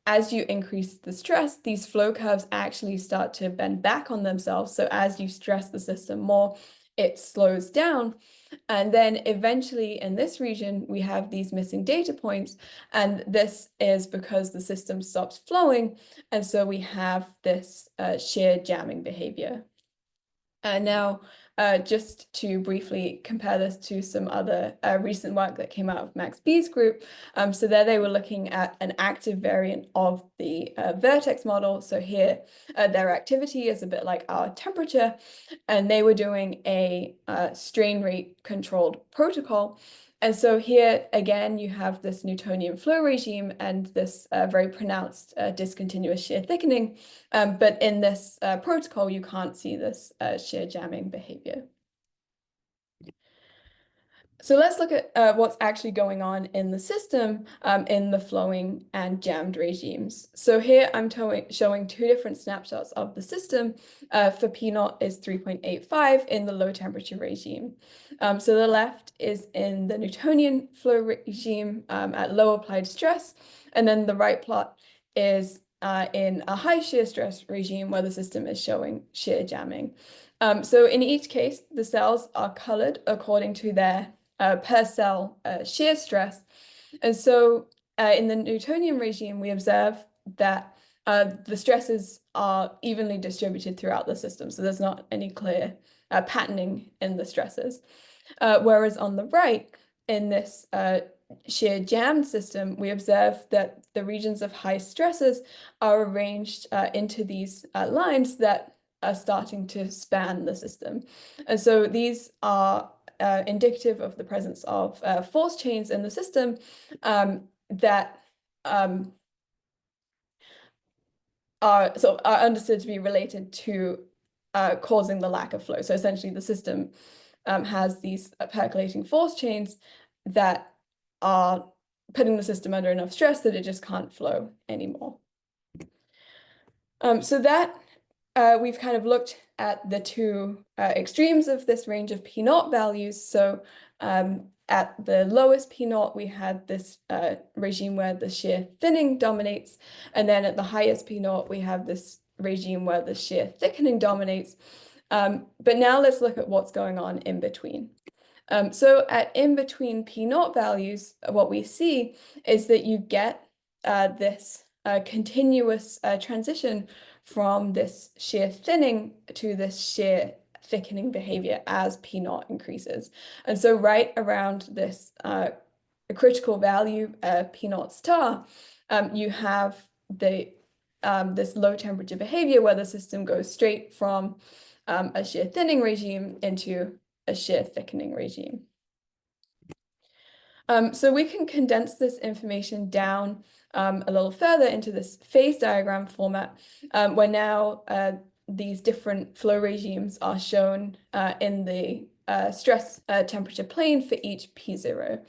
S2: as you increase the stress, these flow curves actually start to bend back on themselves. So as you stress the system more, it slows down. And then eventually in this region, we have these missing data points. And this is because the system stops flowing. And so we have this shear jamming behavior. Now, just to briefly compare this to some other recent work that came out of Max B's group. So there they were looking at an active variant of the vertex model. So here, their activity is a bit like our temperature, and they were doing a strain rate controlled protocol. And so here, again, you have this Newtonian flow regime and this very pronounced discontinuous shear thickening. But in this protocol, you can't see this shear jamming behavior. So let's look at what's actually going on in the system in the flowing and jammed regimes. So here I'm showing two different snapshots of the system. For P0 is 3.85 in the low temperature regime. So the left is in the Newtonian flow regime at low applied stress. And then the right plot is in a high shear stress regime where the system is showing shear jamming. So in each case, the cells are colored according to their per cell shear stress. And so in the Newtonian regime, we observe that the stresses are evenly distributed throughout the system. So there's not any clear patterning in the stresses. Whereas on the right, in this shear jammed system, we observe that the regions of high stresses are arranged into these lines that are starting to span the system. And so these are indicative of the presence of force chains in the system that are understood to be related to causing the lack of flow. So essentially the system has these percolating force chains that are putting the system under enough stress that it just can't flow anymore. So that we've kind of looked at the two extremes of this range of P0 values. So at the lowest P0, we had this regime where the shear thinning dominates. And then at the highest P0, we have this regime where the shear thickening dominates. But now let's look at what's going on in between. So at in between P0 values, what we see is that you get this continuous transition from this shear thinning to this shear thickening behavior as P0 increases. And so right around this critical value, P0 star, you have this low temperature behavior where the system goes straight from a shear thinning regime into a shear thickening regime. So we can condense this information down a little further into this phase diagram format, where now these different flow regimes are shown in the stress temperature plane for each P0.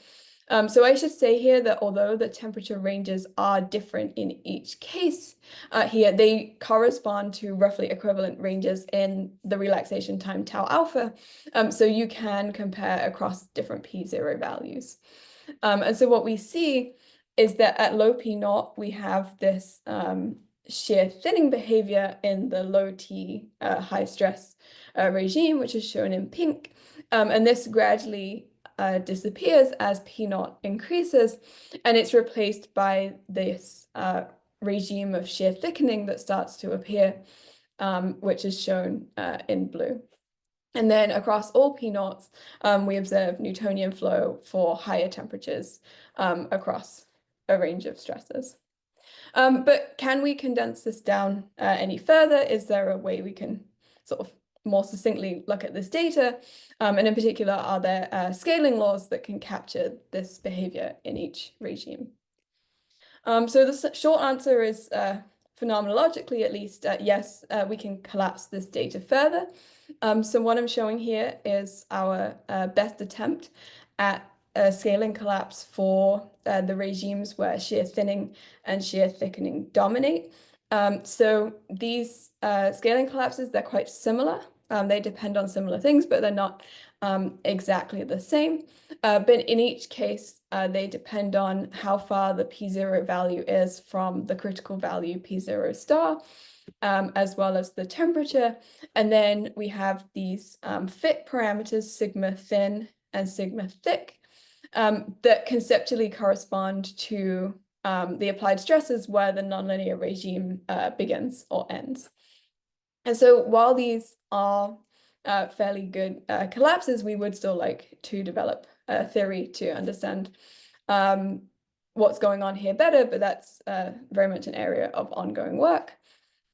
S2: So I should say here that although the temperature ranges are different in each case, here they correspond to roughly equivalent ranges in the relaxation time tau alpha. So you can compare across different P0 values. And so what we see is that at low P0, we have this shear thinning behavior in the low T high stress regime, which is shown in pink. And this gradually disappears as P0 increases, and it's replaced by this regime of shear thickening that starts to appear, which is shown in blue. And then across all P0s, we observe Newtonian flow for higher temperatures across a range of stresses. But can we condense this down any further? Is there a way we can sort of more succinctly look at this data? And in particular, are there scaling laws that can capture this behavior in each regime? So the short answer is, phenomenologically at least, yes, we can collapse this data further. So what I'm showing here is our best attempt at a scaling collapse for the regimes where shear thinning and shear thickening dominate. So these scaling collapses, they're quite similar. They depend on similar things, but they're not exactly the same. But in each case, they depend on how far the P0 value is from the critical value P0 star, as well as the temperature. And then we have these fit parameters, sigma thin and sigma thick, that conceptually correspond to the applied stresses where the nonlinear regime begins or ends. And so while these are fairly good collapses, we would still like to develop a theory to understand what's going on here better, but that's very much an area of ongoing work.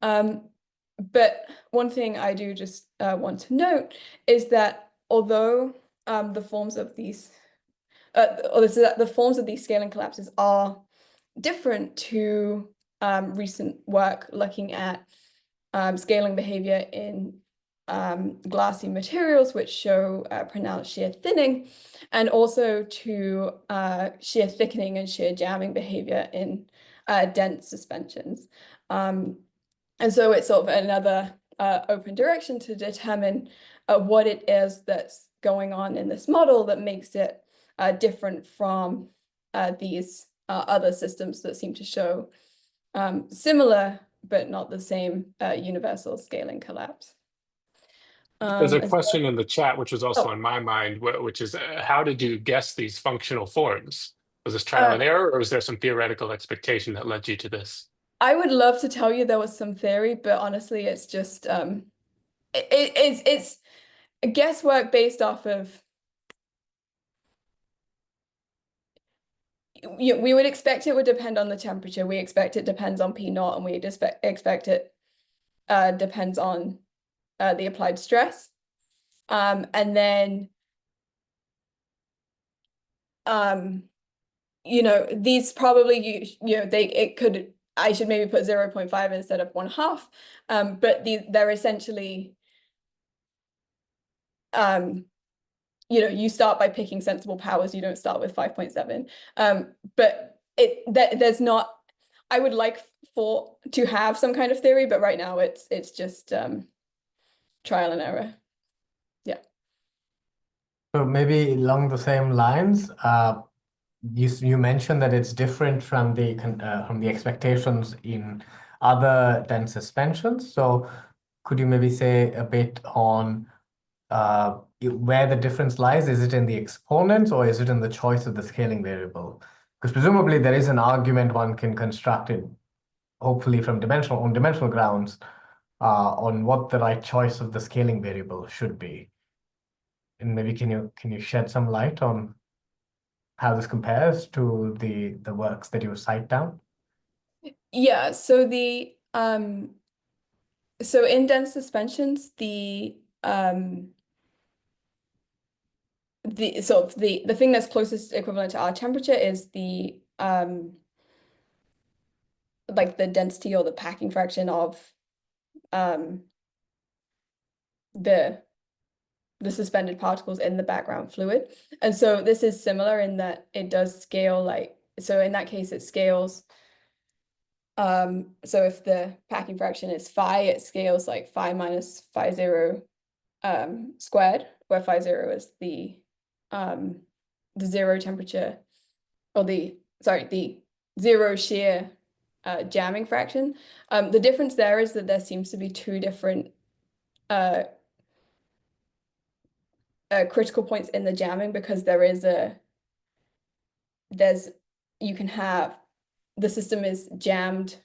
S2: But one thing I do just want to note is that although the forms of these scaling collapses are different to recent work looking at scaling behavior in glassy materials, which show pronounced shear thinning, and also to shear thickening and shear jamming behavior in dense suspensions. And so it's sort of another open direction to determine what it is that's going on in this model that makes it different from these other systems that seem to show similar but not the same universal scaling collapse.
S1: There's a question in the chat, which was also
S2: Oh.
S1: on my mind, which is how did you guess these functional forms? Was this trial and error, or was there some theoretical expectation that led you to this?
S2: I would love to tell you there was some theory, but honestly, it's just it's guesswork based off of. We would expect it would depend on the temperature. We expect it depends on P naught, and we expect it depends on the applied stress. And then, you know, these probably, I should maybe put 0.5 instead of 1/2. But they're essentially, you know, you start by picking sensible powers. You don't start with 5.7. But there's not, I would like to have some kind of theory, but right now it's just trial and error. Yeah.
S3: So maybe along the same lines, you mentioned that it's different from the expectations in other dense suspensions. So could you maybe say a bit on where the difference lies? Is it in the exponents, or is it in the choice of the scaling variable? Because presumably there is an argument one can construct it, hopefully from dimensional grounds, on what the right choice of the scaling variable should be. And maybe can you shed some light on how this compares to the works that you cite down?
S2: Yeah, so so in dense suspensions, the thing that's closest equivalent to our temperature is the like the density or the packing fraction of the suspended particles in the background fluid. And so this is similar in that it does scale so in that case it scales. So if the packing fraction is phi, it scales like phi minus phi 0 squared, where phi 0 is the zero temperature, or the zero shear jamming fraction. The difference there is that there seems to be two different critical points in the jamming, because you can have the system is jammed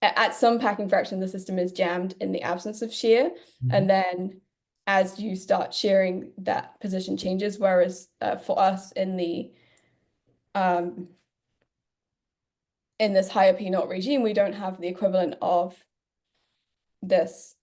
S2: at some packing fraction, the system is jammed in the absence of shear. And then as you start shearing, that position changes. Whereas for us in this higher P naught regime, we don't have the equivalent of this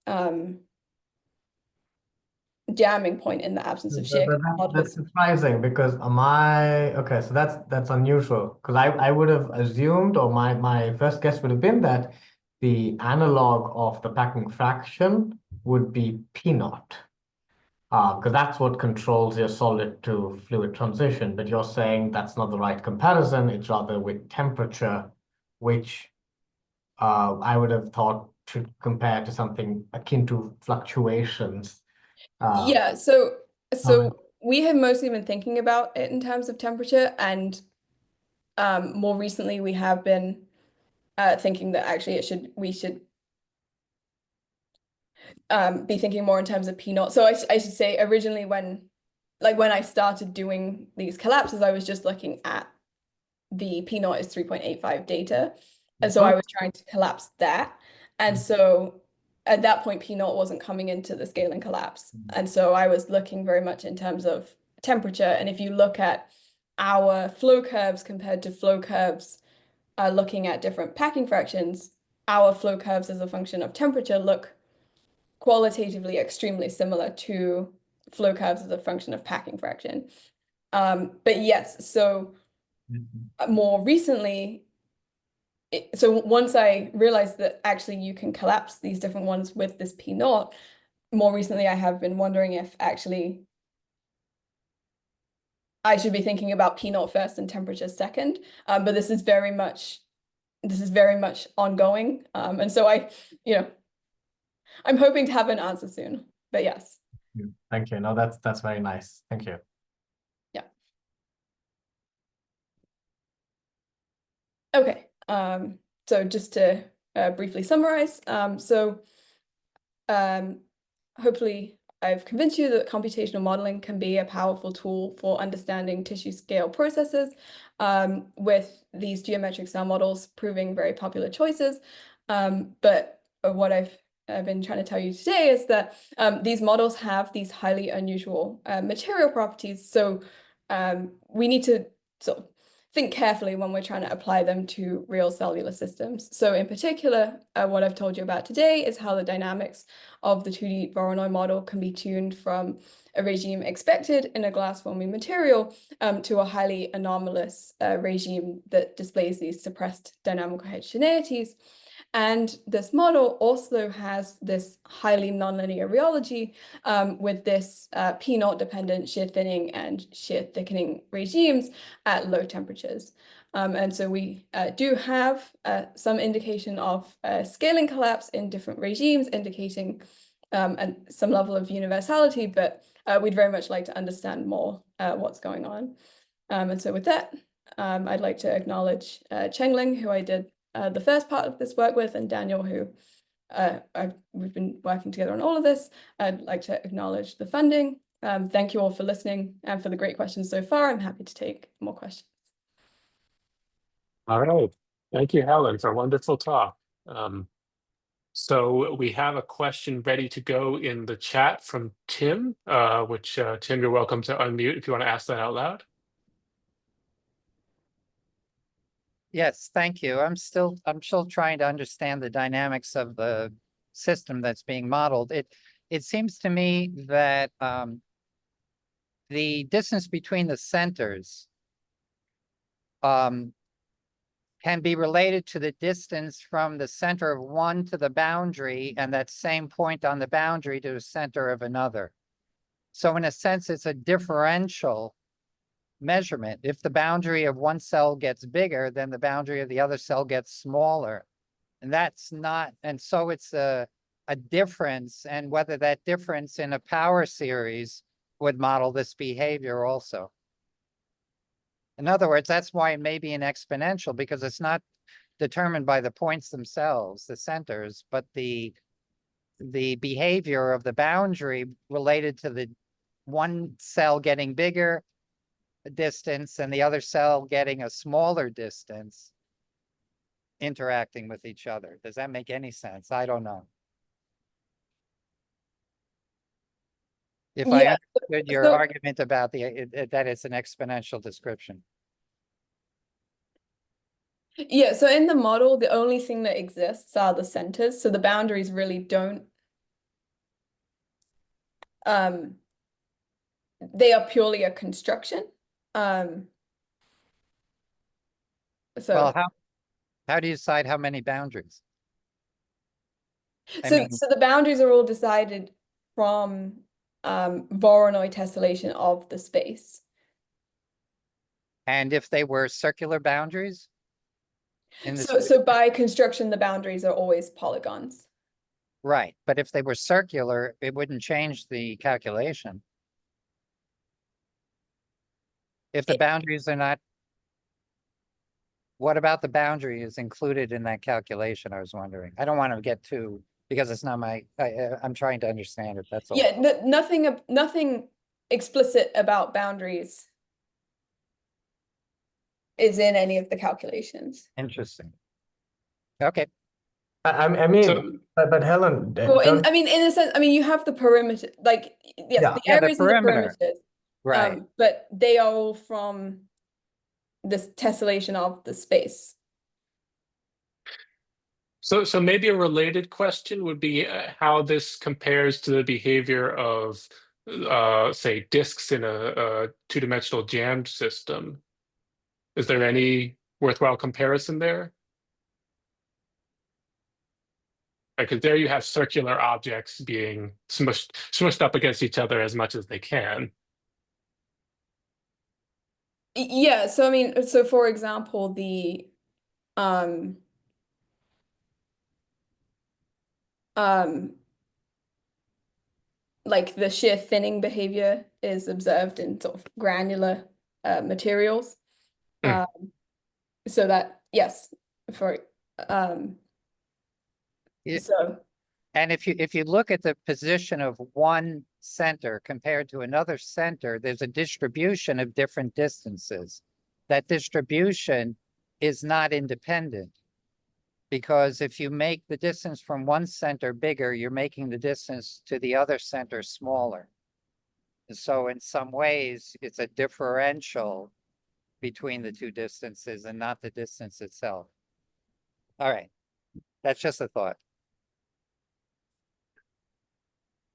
S2: jamming point in the absence of shear.
S3: That's surprising, because okay, so that's unusual, because I would have assumed, or my first guess would have been that the analog of the packing fraction would be P naught, because that's what controls your solid to fluid transition. But you're saying that's not the right comparison, it's rather with temperature, which I would have thought should compare to something akin to fluctuations.
S2: Yeah, so we have mostly been thinking about it in terms of temperature, and more recently we have been thinking that actually we should be thinking more in terms of P naught. So I should say, originally when I started doing these collapses, I was just looking at the P naught is 3.85 data, and so I was trying to collapse that, and so at that point, P naught wasn't coming into the scaling collapse. And so I was looking very much in terms of temperature. And if you look at our flow curves compared to flow curves looking at different packing fractions, our flow curves as a function of temperature look qualitatively extremely similar to flow curves as a function of packing fraction. But yes, so more recently, so once I realized that actually you can collapse these different ones with this P naught, more recently, I have been wondering if actually I should be thinking about P0 first and temperature second. But this is very much ongoing. And so I'm hoping to have an answer soon. But yes.
S3: Thank you. No, that's very nice. Thank you.
S2: Yeah. Okay. So just to briefly summarize, hopefully I've convinced you that computational modeling can be a powerful tool for understanding tissue scale processes, with these geometric cell models proving very popular choices. But what I've been trying to tell you today is that these models have these highly unusual material properties. So we need to sort of think carefully when we're trying to apply them to real cellular systems. So in particular, what I've told you about today is how the dynamics of the 2D Voronoi model can be tuned from a regime expected in a glass-forming material to a highly anomalous regime that displays these suppressed dynamical heterogeneities. And this model also has this highly nonlinear rheology with this P0 dependent shear thinning and shear thickening regimes at low temperatures. And so we do have some indication of scaling collapse in different regimes, indicating some level of universality, but we'd very much like to understand more what's going on. And so with that, I'd like to acknowledge Chengling, who I did the first part of this work with, and Daniel, who we've been working together on all of this. I'd like to acknowledge the funding. Thank you all for listening and for the great questions so far. I'm happy to take more questions.
S1: All right. Thank you, Helen, for a wonderful talk. So we have a question ready to go in the chat from Tim, which Tim, you're welcome to unmute if you want to ask that out loud.
S5: Yes, thank you. I'm still trying to understand the dynamics of the system that's being modeled. It seems to me that the distance between the centers can be related to the distance from the center of one to the boundary and that same point on the boundary to the center of another. So in a sense, it's a differential measurement. If the boundary of one cell gets bigger, then the boundary of the other cell gets smaller. And that's not, and so it's a difference, and whether that difference in a power series would model this behavior also. In other words, that's why it may be an exponential, because it's not determined by the points themselves, the centers, but the behavior of the boundary related to the one cell getting bigger distance and the other cell getting a smaller distance interacting with each other. Does that make any sense? I don't know. If I understood your argument about that it's an exponential description.
S2: Yeah, so in the model, the only thing that exists are the centers. So the boundaries really don't, they are purely a construction. So
S5: Well, how do you decide how many boundaries?
S2: So the boundaries are all decided from Voronoi tessellation of the space.
S5: And if they were circular boundaries?
S2: So by construction, the boundaries are always polygons.
S5: Right, but if they were circular, it wouldn't change the calculation. If the boundaries are not, what about the boundary is included in that calculation? I was wondering. I don't want to get too, because it's not my, I'm trying to understand it, that's all.
S2: Yeah, nothing explicit about boundaries is in any of the calculations.
S5: Interesting. Okay.
S3: I mean, but Helen,
S2: Well, I mean, in a sense, I mean, you have the perimeter, like, yes, the areas and the perimeters,
S5: right?
S2: But they are all from this tessellation of the space.
S1: So maybe a related question would be how this compares to the behavior of, say, disks in a two-dimensional jammed system. Is there any worthwhile comparison there? Because there you have circular objects being smushed up against each other as much as they can.
S2: Yeah, so I mean, so for example, the like the shear thinning behavior is observed in sort of granular materials. So that, yes, for so.
S5: And if you look at the position of one center compared to another center, there's a distribution of different distances. That distribution is not independent, because if you make the distance from one center bigger, you're making the distance to the other center smaller. So in some ways, it's a differential between the two distances and not the distance itself. All right, that's just a thought.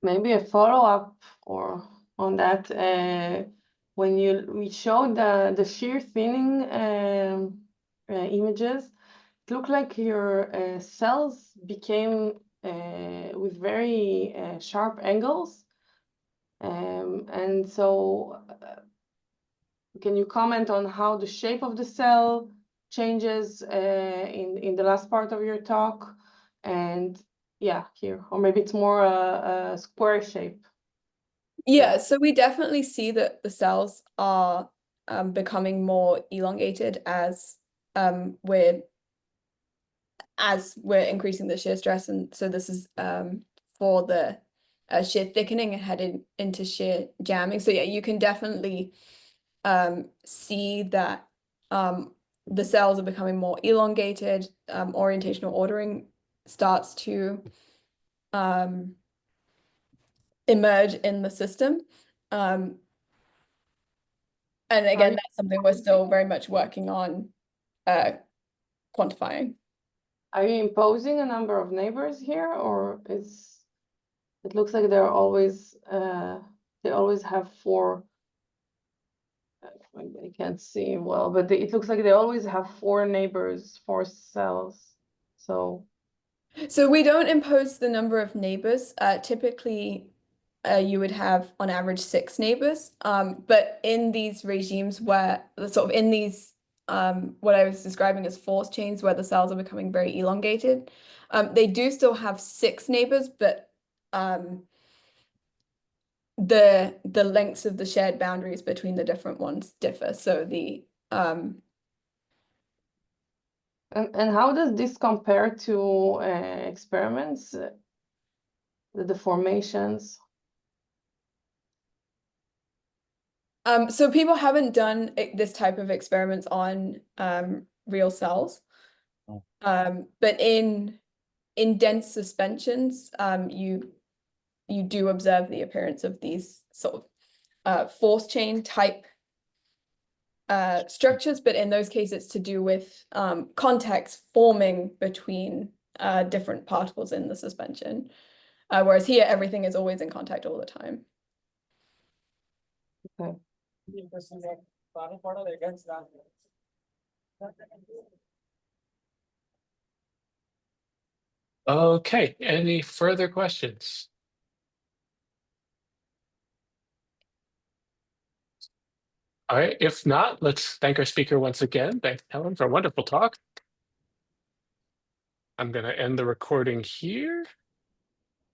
S7: Maybe a follow-up or on that. When we showed the shear thinning images, it looked like your cells became with very sharp angles. And so can you comment on how the shape of the cell changes in the last part of your talk? And yeah, here, or maybe it's more a square shape.
S2: Yeah, so we definitely see that the cells are becoming more elongated as we're increasing the shear stress, and so this is for the shear thickening and heading into shear jamming. So yeah, you can definitely see that the cells are becoming more elongated. Orientational ordering starts to emerge in the system. And again, that's something we're still very much working on quantifying.
S7: Are you imposing a number of neighbors here, or it looks like they're always they always have four. I can't see well, but it looks like they always have four neighbors, four cells. So
S2: we don't impose the number of neighbors. Typically, you would have on average 6 neighbors. But in these regimes where sort of in these what I was describing as force chains where the cells are becoming very elongated, they do still have 6 neighbors, but the lengths of the shared boundaries between the different ones differ. So the
S7: and how does this compare to experiments, the deformations?
S2: So people haven't done this type of experiments on real cells. But in dense suspensions, you do observe the appearance of these sort of force chain type structures, but in those cases it's to do with contacts forming between different particles in the suspension, whereas here everything is always in contact all the time.
S7: Okay.
S1: Okay, any further questions? All right, if not, let's thank our speaker once again. Thanks, Helen, for a wonderful talk. I'm going to end the recording here.